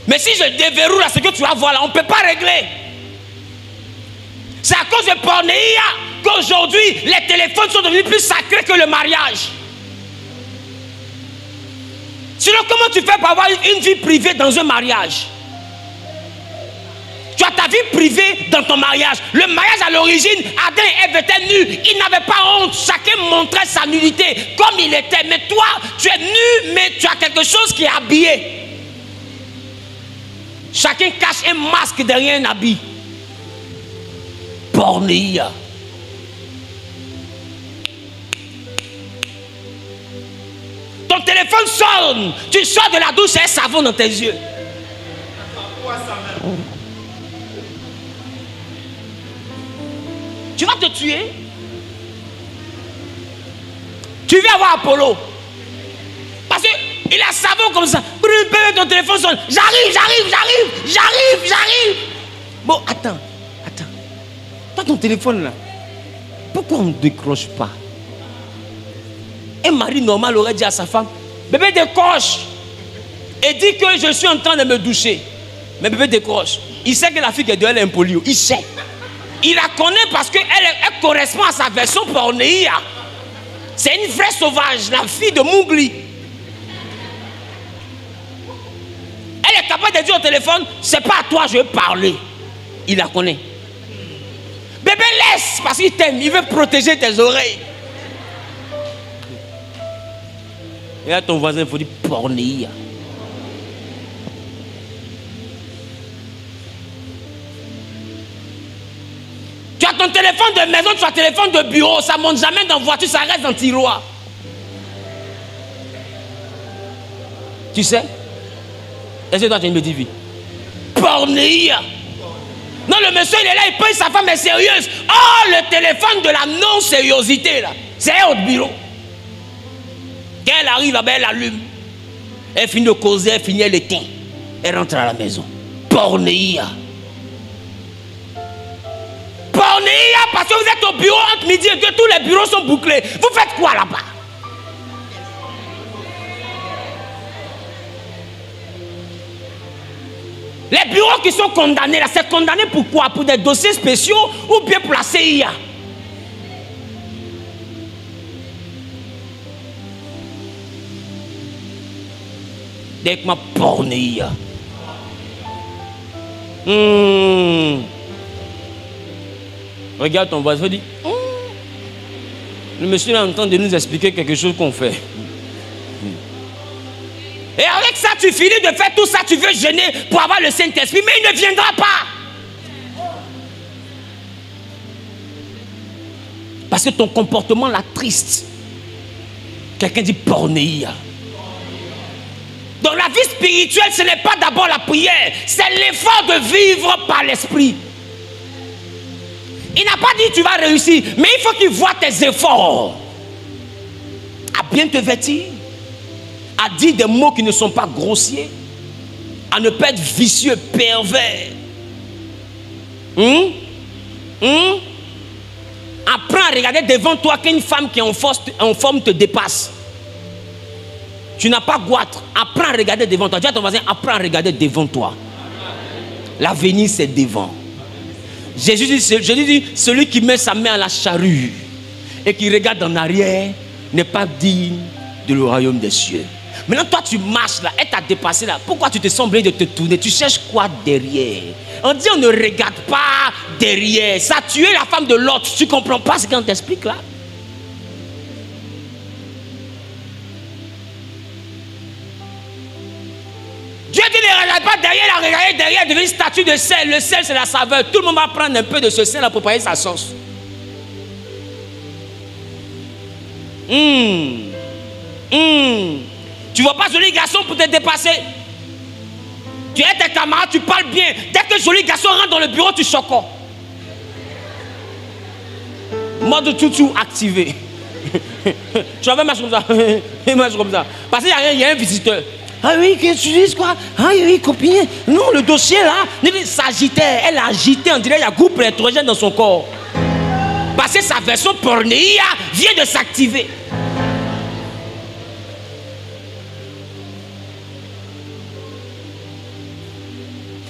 Mais si je déverrouille là, ce que tu vas voir là, on ne peut pas régler. C'est à cause de pornéia qu'aujourd'hui, les téléphones sont devenus plus sacrés que le mariage. Sinon, comment tu fais pour avoir une vie privée dans un mariage? Tu as ta vie privée dans ton mariage. Le mariage à l'origine, Adam et Ève étaient nus. Ils n'avaient pas honte. Chacun montrait sa nudité comme il était. Mais toi, tu es nu, mais tu as quelque chose qui est habillé. Chacun cache un masque derrière un habit. Pornéia. Ton téléphone sonne. Tu sors de la douche et un savon dans tes yeux. Tu vas te tuer. Tu veux avoir Apollo. Parce qu'il a savon comme ça. Ton téléphone sonne. J'arrive. Bon, attends. Toi, ton téléphone là, pourquoi on ne décroche pas? Un mari normal aurait dit à sa femme, bébé décroche. Et dit que je suis en train de me doucher. Mais bébé décroche. Il sait que la fille qui est dehors est impolie. Il sait. Il la connaît parce qu'elle correspond à sa version pornéia. C'est une vraie sauvage, la fille de Mowgli. Elle est capable de dire au téléphone, c'est pas à toi je veux parler. Il la connaît. Bébé laisse parce qu'il t'aime, il veut protéger tes oreilles. Et là ton voisin, il faut dire pornéia. Tu as ton téléphone de maison, tu as ton téléphone de bureau, ça monte jamais dans la voiture, ça reste dans le tiroir. Tu sais? Est-ce que toi tu as une petite vie? Pornéia. Non, le monsieur il est là, il paye, sa femme est sérieuse. Oh, le téléphone de la non-sériosité là, c'est un autre bureau. Quand elle arrive, elle allume. Elle finit de causer, elle finit, elle éteint. Elle rentre à la maison. Pornéia. Pornéia, parce que vous êtes au bureau entre midi et deux, tous les bureaux sont bouclés. Vous faites quoi là-bas? Les bureaux qui sont condamnés là, c'est condamné pour quoi? Pour des dossiers spéciaux ou bien pour la CIA? Dès que ma pornéia. Regarde ton voisin, dit. Le monsieur est en train de nous expliquer quelque chose qu'on fait. Et avec ça, tu finis de faire tout ça, tu veux jeûner pour avoir le Saint-Esprit, mais il ne viendra pas. Parce que ton comportement l'attriste. Quelqu'un dit pornéia. Dans la vie spirituelle, ce n'est pas d'abord la prière, c'est l'effort de vivre par l'esprit. Il n'a pas dit tu vas réussir, mais il faut qu'il voit tes efforts. À bien te vêtir, à dire des mots qui ne sont pas grossiers, à ne pas être vicieux, pervers. Apprends à regarder devant toi qu'une femme qui est en forme te dépasse. Tu n'as pas goitre. Apprends à regarder devant toi. Dis à ton voisin, apprends à regarder devant toi. L'avenir, c'est devant. Jésus dit, celui qui met sa main à la charrue et qui regarde en arrière n'est pas digne de le royaume des cieux. Maintenant, toi, tu marches là, elle t'a dépassé là. Pourquoi tu te sens obligé de te tourner? Tu cherches quoi derrière? On dit, on ne regarde pas derrière. Ça a tué la femme de l'autre. Tu ne comprends pas ce qu'on t'explique là? Dieu dit ne regarde pas derrière, la regarder derrière, devient une statue de sel. Le sel, c'est la saveur. Tout le monde va prendre un peu de ce sel pour préparer sa sauce. Tu ne vois pas joli garçon pour te dépasser. Tu es tes camarades, tu parles bien. Dès que joli garçon rentre dans le bureau, tu choques. Mode toutou activé. Tu vas marcher comme ça. Marche comme ça. Parce qu'il y a un visiteur. Ah oui, qu'est-ce que tu dis quoi? Ah oui, copine. Non, le dossier là, elle s'agitait. Elle a agité, on dirait qu'il y a groupe électrogène dans son corps. Parce que sa version pornéia vient de s'activer.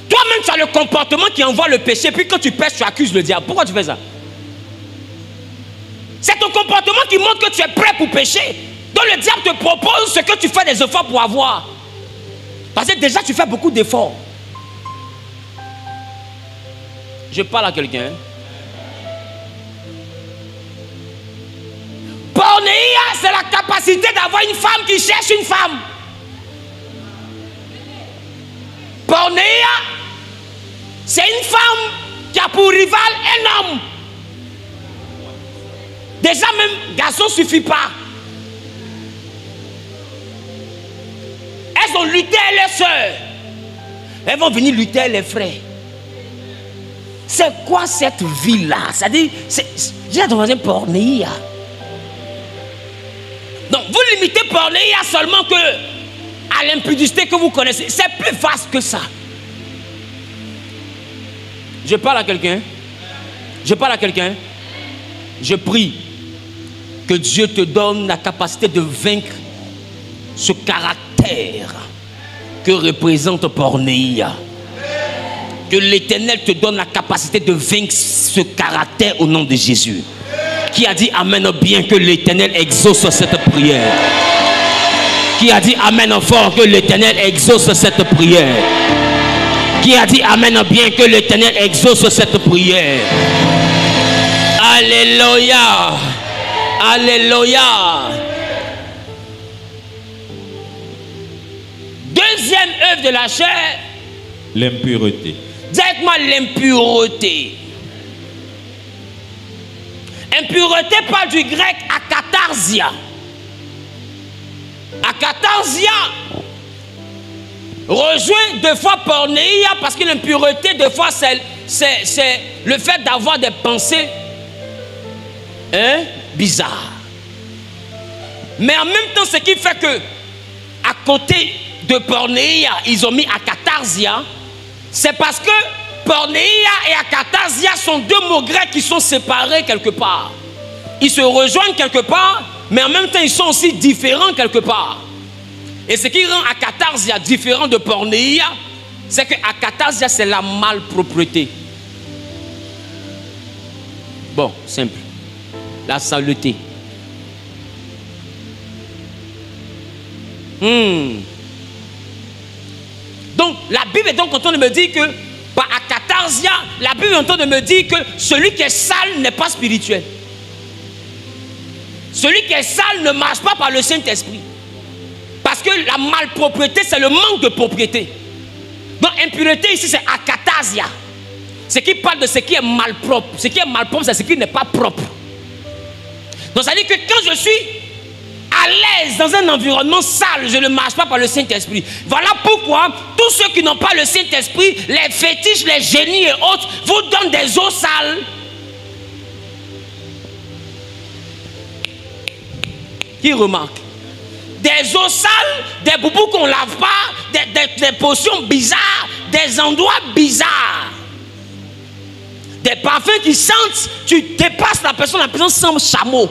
Toi-même, tu as le comportement qui envoie le péché, puis quand tu pèches, tu accuses le diable. Pourquoi tu fais ça? C'est ton comportement qui montre que tu es prêt pour pécher. Donc le diable te propose ce que tu fais des efforts pour avoir. Parce que déjà, tu fais beaucoup d'efforts. Je parle à quelqu'un. Pornéia, c'est la capacité d'avoir une femme qui cherche une femme. Pornéia, c'est une femme qui a pour rival un homme. Déjà même, garçon ne suffit pas. Elles ont lutté avec les soeurs. Elles vont venir lutter avec les frères. C'est quoi cette vie-là? C'est-à-dire, j'ai ton voisin pornéia. Donc, vous limitez pornéia seulement que à l'impudicité que vous connaissez. C'est plus vaste que ça. Je parle à quelqu'un. Je parle à quelqu'un. Je prie que Dieu te donne la capacité de vaincre ce caractère que représente pornéia. Que l'Éternel te donne la capacité de vaincre ce caractère au nom de Jésus. Qui a dit amen bien, que l'Éternel exauce cette prière? Qui a dit amen fort, que l'Éternel exauce cette prière? Qui a dit amen bien, que l'Éternel exauce cette prière? Alléluia. Alléluia. Deuxième œuvre de la chair. L'impureté. Dites-moi l'impureté. Impureté parle du grec akatarsia. Akatarsia rejoint deux fois pornéia, parce que l'impureté, deux fois, c'est le fait d'avoir des pensées bizarres. Mais en même temps, ce qui fait que, à côté de pornéia, ils ont mis akatarsia, c'est parce que pornéia et akatarsia sont deux mots grecs qui sont séparés quelque part. Ils se rejoignent quelque part, mais en même temps, ils sont aussi différents quelque part. Et ce qui rend akatarsia différent de pornéia, c'est que akatarsia, c'est la malpropreté. Bon, simple. La saleté. Donc, la Bible est donc en train de me dire que, par akatarsia, la Bible est en train de me dire que celui qui est sale n'est pas spirituel. Celui qui est sale ne marche pas par le Saint-Esprit. Parce que que la malpropreté, c'est le manque de propriété. Donc, impureté ici, c'est akatasia. Ce qui parle de ce qui est malpropre. Ce qui est malpropre, c'est ce qui n'est pas propre. Donc, ça veut dire que quand je suis à l'aise dans un environnement sale, je ne marche pas par le Saint-Esprit. Voilà pourquoi tous ceux qui n'ont pas le Saint-Esprit, les fétiches, les génies et autres, vous donnent des eaux sales. Qui remarque? Des eaux sales, des boubous qu'on ne lave pas, des potions bizarres, des endroits bizarres. Des parfums qui sentent, tu dépasses la personne sent chameau.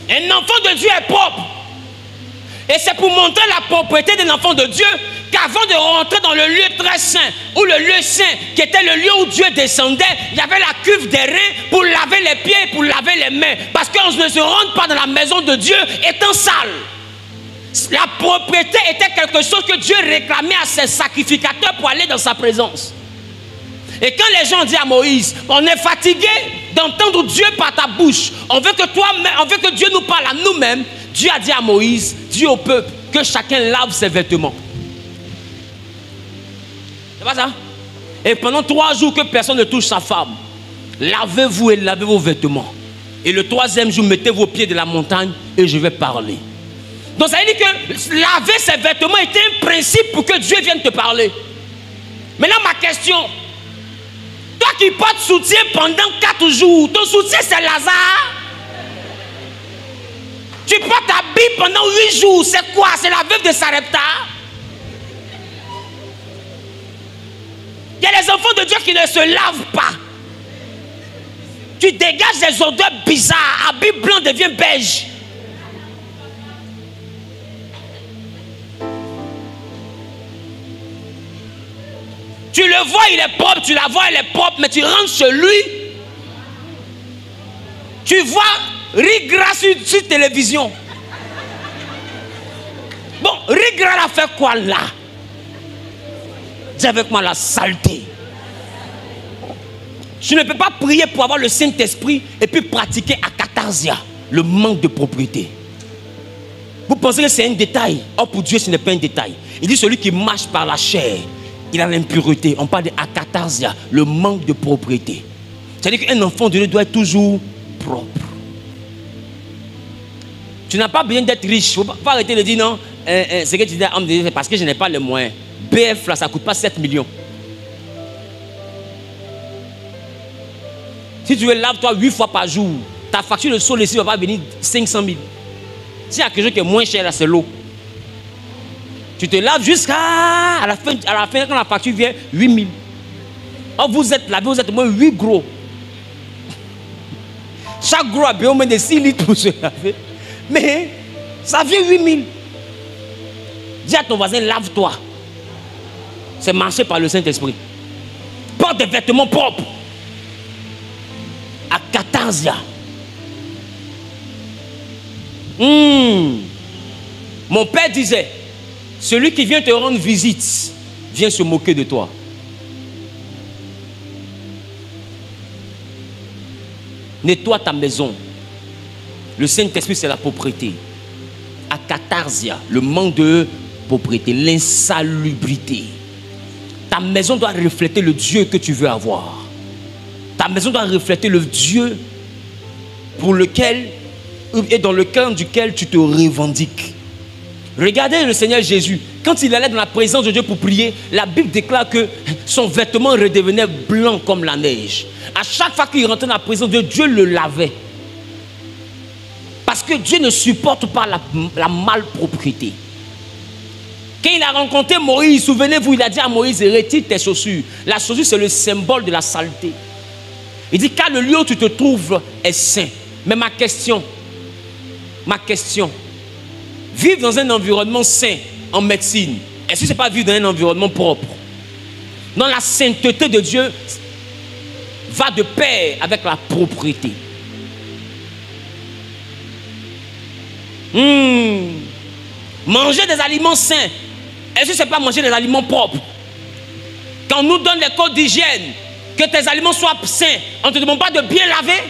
Un enfant de Dieu est propre. Et c'est pour montrer la propreté d'un enfant de Dieu qu'avant de rentrer dans le lieu très saint, ou le lieu saint, qui était le lieu où Dieu descendait, il y avait la cuve des reins pour laver les pieds et pour laver les mains. Parce qu'on ne se rentre pas dans la maison de Dieu étant sale. La propriété était quelque chose que Dieu réclamait à ses sacrificateurs pour aller dans sa présence. Et quand les gens disent à Moïse, on est fatigué d'entendre Dieu par ta bouche, on veut que Dieu nous parle à nous-mêmes, Dieu a dit à Moïse, dis au peuple que chacun lave ses vêtements. C'est pas ça? Et pendant 3 jours que personne ne touche sa femme, lavez-vous et lavez vos vêtements. Et le 3e jour, mettez vos pieds de la montagne et je vais parler. Donc ça veut dire que laver ses vêtements était un principe pour que Dieu vienne te parler. Maintenant ma question, toi qui portes soutien pendant 4 jours, ton soutien c'est Lazare. Tu portes ta Bible pendant 8 jours, c'est quoi? C'est la veuve de Sarepta. Il y a les enfants de Dieu qui ne se lavent pas. Tu dégages des odeurs bizarres, habit blanc devient beige. Tu le vois, il est propre, tu la vois, elle est propre, mais tu rentres chez lui, tu vois Rigra sur télévision. Bon, Rigra a fait quoi là? Dis avec moi la saleté. Je ne peux pas prier pour avoir le Saint-Esprit et puis pratiquer akatasia, le manque de propriété. Vous pensez que c'est un détail? Or pour Dieu ce n'est pas un détail. Il dit celui qui marche par la chair, il a l'impureté. On parle de akatasia, le manque de propriété. C'est-à-dire qu'un enfant de Dieu doit être toujours propre. Tu n'as pas besoin d'être riche. Il ne faut pas arrêter de dire non. Ce que tu dis à l'homme de Dieu, c'est parce que je n'ai pas les moyens. BF là, ça ne coûte pas 7 millions. Si tu veux lave-toi 8 fois par jour, ta facture de sol ici ne va pas venir 500 000. S'il y a quelque chose qui est moins cher là, c'est l'eau. Tu te laves jusqu'à la fin, quand la facture vient, 8 000. Or vous êtes lavé, vous êtes au moins 8 gros. Chaque gros a bien au moins de 6 litres pour se laver. Mais ça vient 8 000. Dis à ton voisin, lave-toi. C'est marcher par le Saint-Esprit. Porte des vêtements propres. Akatasia. Mon père disait, celui qui vient te rendre visite vient se moquer de toi. Nettoie ta maison. Le Saint-Esprit, c'est la propriété. Akatarsia, le manque de propriété, l'insalubrité. Ta maison doit refléter le Dieu que tu veux avoir. Ta maison doit refléter le Dieu pour lequel et dans le cœur duquel tu te revendiques. Regardez le Seigneur Jésus. Quand il allait dans la présence de Dieu pour prier, la Bible déclare que son vêtement redevenait blanc comme la neige. À chaque fois qu'il rentrait dans la présence de Dieu, Dieu le lavait. Parce que Dieu ne supporte pas la malpropriété. Quand il a rencontré Moïse, souvenez-vous, il a dit à Moïse, retire tes chaussures. La chaussure, c'est le symbole de la saleté. Il dit, car le lieu où tu te trouves est saint. Mais ma question, vivre dans un environnement sain en médecine, est-ce que ce n'est pas vivre dans un environnement propre? Non, la sainteté de Dieu va de pair avec la propriété. Manger des aliments sains, est-ce que ce n'est pas manger des aliments propres? Quand on nous donne les codes d'hygiène, que tes aliments soient sains, on ne te demande pas de bien laver.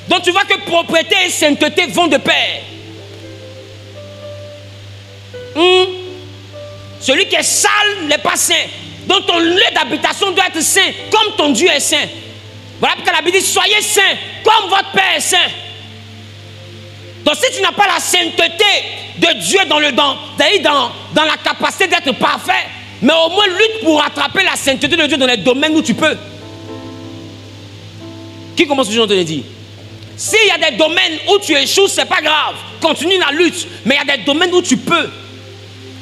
Donc tu vois que propreté et sainteté vont de pair. Celui qui est sale n'est pas saint. Donc ton lieu d'habitation doit être saint, comme ton Dieu est saint. Voilà pourquoi la Bible dit, soyez saints, comme votre Père est saint. Donc si tu n'as pas la sainteté de Dieu dans la capacité d'être parfait, mais au moins lutte pour rattraper la sainteté de Dieu dans les domaines où tu peux. Qui commence toujours à te le dire? S'il y a des domaines où tu échoues, ce n'est pas grave. Continue la lutte. Mais il y a des domaines où tu peux.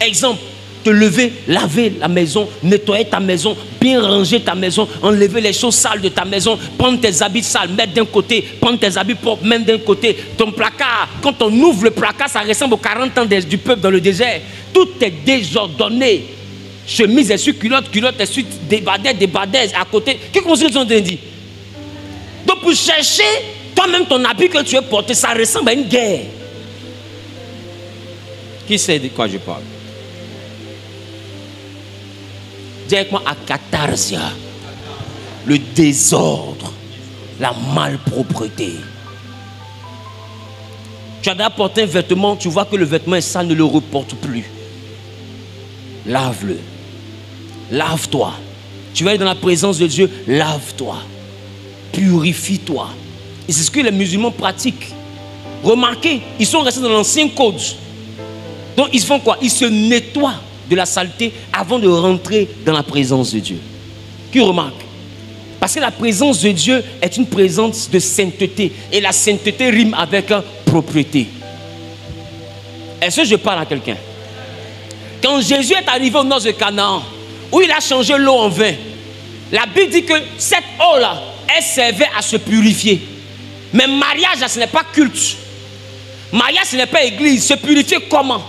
Exemple, te lever, laver la maison, nettoyer ta maison, bien ranger ta maison, enlever les choses sales de ta maison, prendre tes habits sales, mettre d'un côté, prendre tes habits propres, même d'un côté. Ton placard, quand on ouvre le placard, ça ressemble aux 40 ans du peuple dans le désert. Tout est désordonné. Chemise est sur culotte, culotte est sur débardaises à côté. Qu'est-ce qu'on se dit? Donc pour chercher toi-même ton habit que tu veux porter, ça ressemble à une guerre. Qui sait de quoi je parle? Dis avec moi, akatarsia, le désordre, la malpropreté. Tu as déjà porté un vêtement, tu vois que le vêtement est sale, ne le reporte plus. Lave-le. Lave-toi. Tu vas aller dans la présence de Dieu, lave-toi. Purifie-toi. Et c'est ce que les musulmans pratiquent. Remarquez, ils sont restés dans l'ancien code. Donc ils font quoi? Ils se nettoient de la saleté avant de rentrer dans la présence de Dieu. Qui remarque? Parce que la présence de Dieu est une présence de sainteté. Et la sainteté rime avec propreté. Est-ce que je parle à quelqu'un? Quand Jésus est arrivé au nord de Canaan, où il a changé l'eau en vin, la Bible dit que cette eau-là, elle servait à se purifier. Mais mariage, ce n'est pas culte. Mariage, ce n'est pas église. Se purifier comment?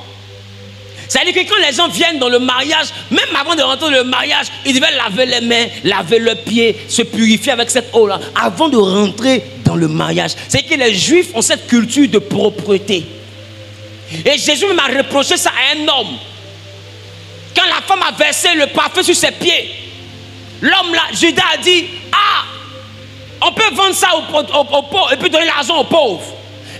C'est-à-dire que quand les gens viennent dans le mariage, même avant de rentrer dans le mariage, ils devaient laver les mains, laver leurs pieds, se purifier avec cette eau-là, avant de rentrer dans le mariage. C'est que les Juifs ont cette culture de propreté. Et Jésus m'a reproché ça à un homme. Quand la femme a versé le parfum sur ses pieds, l'homme là, Judas a dit, ah, on peut vendre ça aux pauvres et puis donner l'argent aux pauvres.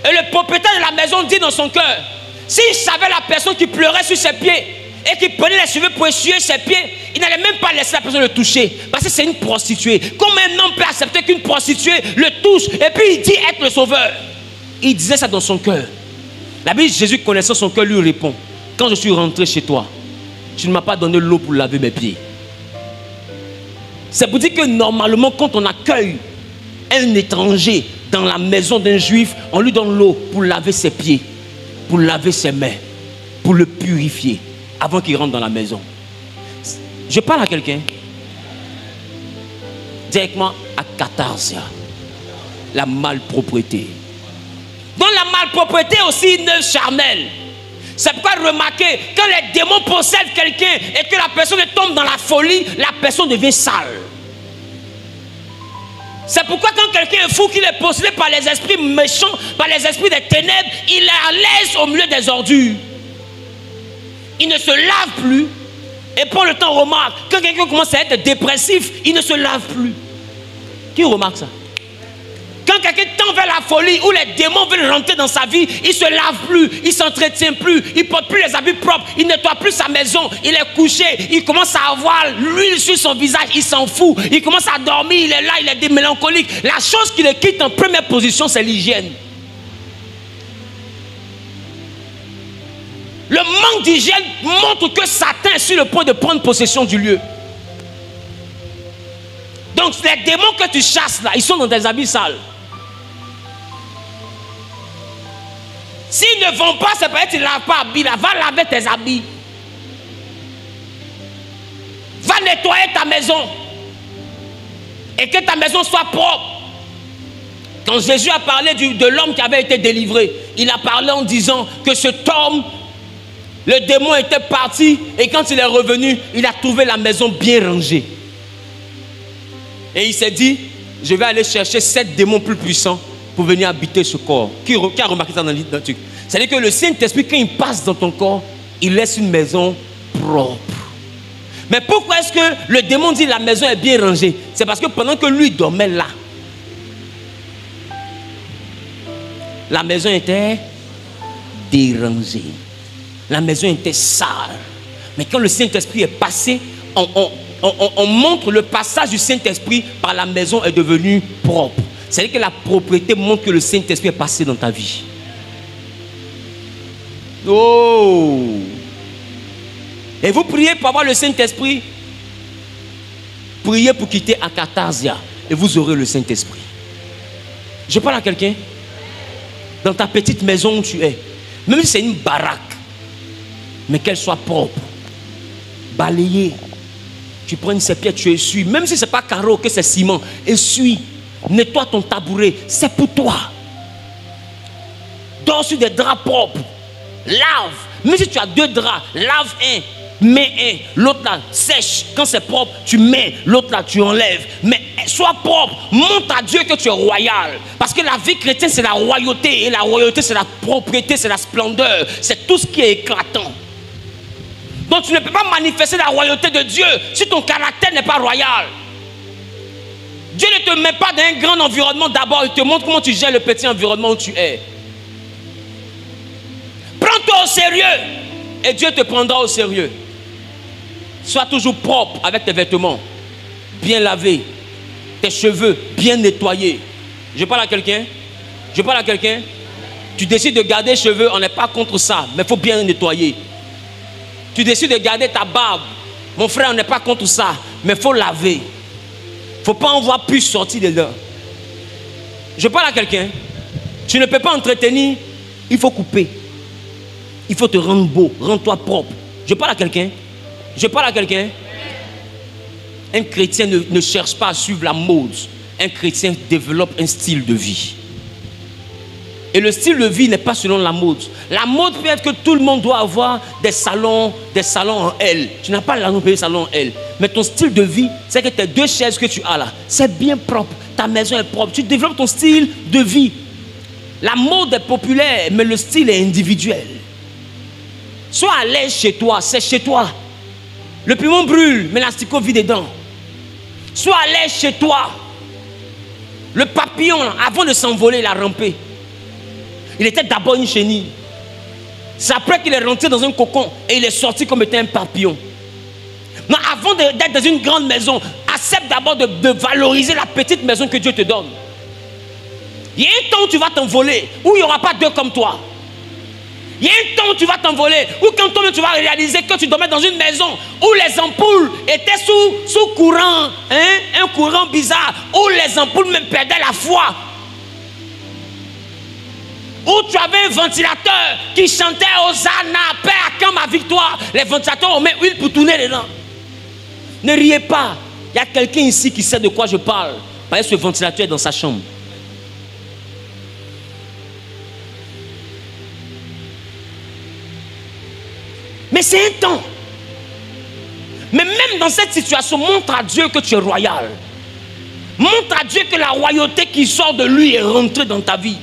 Et le propriétaire de la maison dit dans son cœur, s'il savait la personne qui pleurait sur ses pieds et qui prenait les cheveux pour essuyer ses pieds, il n'allait même pas laisser la personne le toucher. Parce que c'est une prostituée. Comment un homme peut accepter qu'une prostituée le touche et puis il dit être le sauveur? Il disait ça dans son cœur. La Bible, Jésus connaissant son cœur lui répond, quand je suis rentré chez toi, tu ne m'as pas donné l'eau pour laver mes pieds. C'est pour dire que normalement, quand on accueille un étranger dans la maison d'un juif, on lui donne l'eau pour laver ses pieds, pour laver ses mains, pour le purifier avant qu'il rentre dans la maison. Je parle à quelqu'un. Directement à katarsia, la malpropreté. Dans la malpropreté aussi une charnelle. C'est pourquoi remarquez, quand les démons possèdent quelqu'un et que la personne tombe dans la folie, la personne devient sale. C'est pourquoi quand quelqu'un est fou, qu'il est possédé par les esprits méchants, par les esprits des ténèbres, il est à l'aise au milieu des ordures. Il ne se lave plus. Et pour le temps, remarque, quand quelqu'un commence à être dépressif, il ne se lave plus. Qui remarque ça? Quand quelqu'un tend vers la folie, où les démons veulent rentrer dans sa vie, il ne se lave plus, il ne s'entretient plus, il ne porte plus les habits propres, il ne nettoie plus sa maison, il est couché, il commence à avoir l'huile sur son visage, il s'en fout, il commence à dormir, il est là, il est mélancolique. La chose qui le quitte en première position, c'est l'hygiène. Le manque d'hygiène montre que Satan est sur le point de prendre possession du lieu. Donc les démons que tu chasses là, ils sont dans des habits sales. S'ils ne vont pas, c'est parce que tu ne laves pas habits là. Va laver tes habits. Va nettoyer ta maison. Et que ta maison soit propre. Quand Jésus a parlé de l'homme qui avait été délivré, il a parlé en disant que cet homme, le démon était parti et quand il est revenu, il a trouvé la maison bien rangée. Et il s'est dit, je vais aller chercher 7 démons plus puissants pour venir habiter ce corps. Qui a remarqué ça dans le truc? C'est-à-dire que le Saint-Esprit, quand il passe dans ton corps, il laisse une maison propre. Mais pourquoi est-ce que le démon dit la maison est bien rangée? C'est parce que pendant que lui dormait là, la maison était dérangée. La maison était sale. Mais quand le Saint-Esprit est passé, on montre le passage du Saint-Esprit par la maison est devenue propre. C'est-à-dire que la propriété montre que le Saint-Esprit est passé dans ta vie. Oh! Et vous priez pour avoir le Saint-Esprit. Priez pour quitter Akatarsia et vous aurez le Saint-Esprit. Je parle à quelqu'un. Dans ta petite maison où tu es, même si c'est une baraque, mais qu'elle soit propre, balayée. Tu prends une serviette, tu essuies. Même si ce n'est pas carreau, que c'est ciment, essuie. Nettoie ton tabouret. C'est pour toi. Dors sur des draps propres. Lave. Même si tu as 2 draps, lave un. Mets un. L'autre là, sèche. Quand c'est propre, tu mets. L'autre là, tu enlèves. Mais sois propre. Montre à Dieu que tu es royal. Parce que la vie chrétienne, c'est la royauté. Et la royauté, c'est la propriété, c'est la splendeur. C'est tout ce qui est éclatant. Donc tu ne peux pas manifester la royauté de Dieu si ton caractère n'est pas royal. Dieu ne te met pas dans un grand environnement d'abord. Il te montre comment tu gères le petit environnement où tu es. Prends-toi au sérieux et Dieu te prendra au sérieux. Sois toujours propre avec tes vêtements, bien lavés, tes cheveux bien nettoyés. Je parle à quelqu'un? Je parle à quelqu'un? Tu décides de garder les cheveux, on n'est pas contre ça, mais il faut bien nettoyer. Tu décides de garder ta barbe. Mon frère, on n'est pas contre ça. Mais il faut laver. Il ne faut pas en voir plus sortir dedans. Je parle à quelqu'un. Tu ne peux pas entretenir. Il faut couper. Il faut te rendre beau. Rends-toi propre. Je parle à quelqu'un. Je parle à quelqu'un. Un chrétien ne cherche pas à suivre la mode. Un chrétien développe un style de vie. Et le style de vie n'est pas selon la mode. La mode peut être que tout le monde doit avoir des salons en L. Tu n'as pas l'argent pour payer des salons en L. Mais ton style de vie, c'est que tes 2 chaises que tu as là, c'est bien propre. Ta maison est propre. Tu développes ton style de vie. La mode est populaire, mais le style est individuel. Sois à l'aise chez toi, c'est chez toi. Le piment brûle, mais l'asticot vit dedans. Sois à l'aise chez toi. Le papillon, avant de s'envoler, il a rampé. Il était d'abord une chenille. C'est après qu'il est rentré dans un cocon et il est sorti comme étant un papillon. Non, avant d'être dans une grande maison, accepte d'abord de valoriser la petite maison que Dieu te donne. Il y a un temps où tu vas t'envoler, où il n'y aura pas 2 comme toi. Il y a un temps où tu vas t'envoler, où quand toi tu vas réaliser que tu dormais dans une maison où les ampoules étaient sous courant, hein, un courant bizarre, où les ampoules même perdaient la foi. Où tu avais un ventilateur qui chantait Hosanna, paix à quand ma victoire. Les ventilateurs, on met huile pour tourner dedans. Ne riez pas. Il y a quelqu'un ici qui sait de quoi je parle. Parce que ce ventilateur est dans sa chambre. Mais c'est un temps. Mais même dans cette situation, montre à Dieu que tu es royal. Montre à Dieu que la royauté qui sort de lui est rentrée dans ta vie.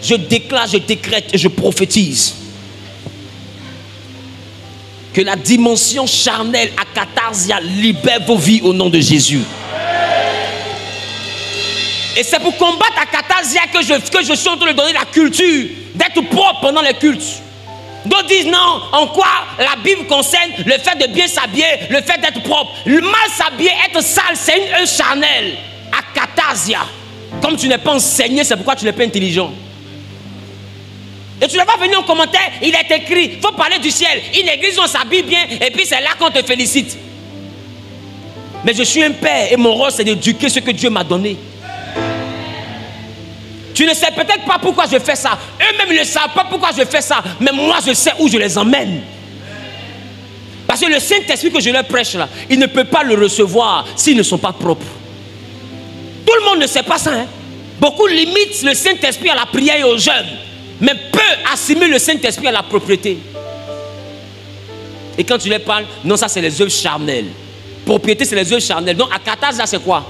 Je déclare, je décrète et je prophétise que la dimension charnelle à Katarsia libère vos vies au nom de Jésus. Et c'est pour combattre à Katarsia que je suis en train de donner la culture d'être propre pendant les cultes. D'autres disent non, en quoi la Bible concerne le fait de bien s'habiller, le fait d'être propre. Le mal s'habiller, être sale, c'est une œuvre charnelle à Katarsia. Comme tu n'es pas enseigné, c'est pourquoi tu n'es pas intelligent. Et tu ne vas pas venir en commentaire, il est écrit, il faut parler du ciel. Une église, on s'habille bien, et puis c'est là qu'on te félicite. Mais je suis un père, et mon rôle, c'est d'éduquer ce que Dieu m'a donné. Tu ne sais peut-être pas pourquoi je fais ça. Eux-mêmes, ils ne savent pas pourquoi je fais ça. Mais moi, je sais où je les emmène. Parce que le Saint-Esprit que je leur prêche là, ils ne peuvent pas le recevoir s'ils ne sont pas propres. Tout le monde ne sait pas ça. Hein? Beaucoup limitent le Saint-Esprit à la prière et aux jeûnes. Mais peu assimilent le Saint-Esprit à la propriété. Et quand tu leur parles, non, ça c'est les œuvres charnelles. Propriété, c'est les œuvres charnelles. Donc à Katarsia, c'est quoi?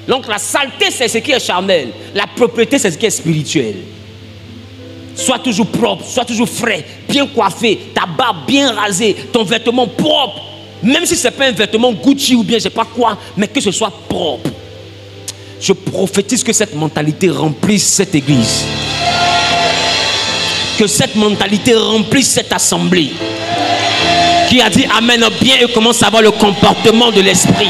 Donc la saleté, c'est ce qui est charnel. La propriété, c'est ce qui est spirituel. Sois toujours propre, sois toujours frais, bien coiffé, ta barbe bien rasée, ton vêtement propre. Même si ce n'est pas un vêtement Gucci ou bien je ne sais pas quoi, mais que ce soit propre. Je prophétise que cette mentalité remplisse cette église. Que cette mentalité remplisse cette assemblée. Qui a dit Amen bien et commence à avoir le comportement de l'esprit.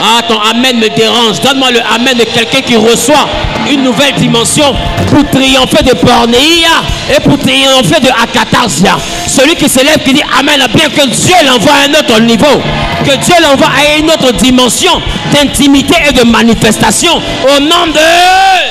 Ah, ton Amen me dérange. Donne-moi le Amen de quelqu'un qui reçoit une nouvelle dimension pour triompher de Pornéia et pour triompher de Akatarsia. Celui qui s'élève, qui dit Amen bien, que Dieu l'envoie à un autre niveau. Que Dieu l'envoie à une autre dimension d'intimité et de manifestation. Au nom de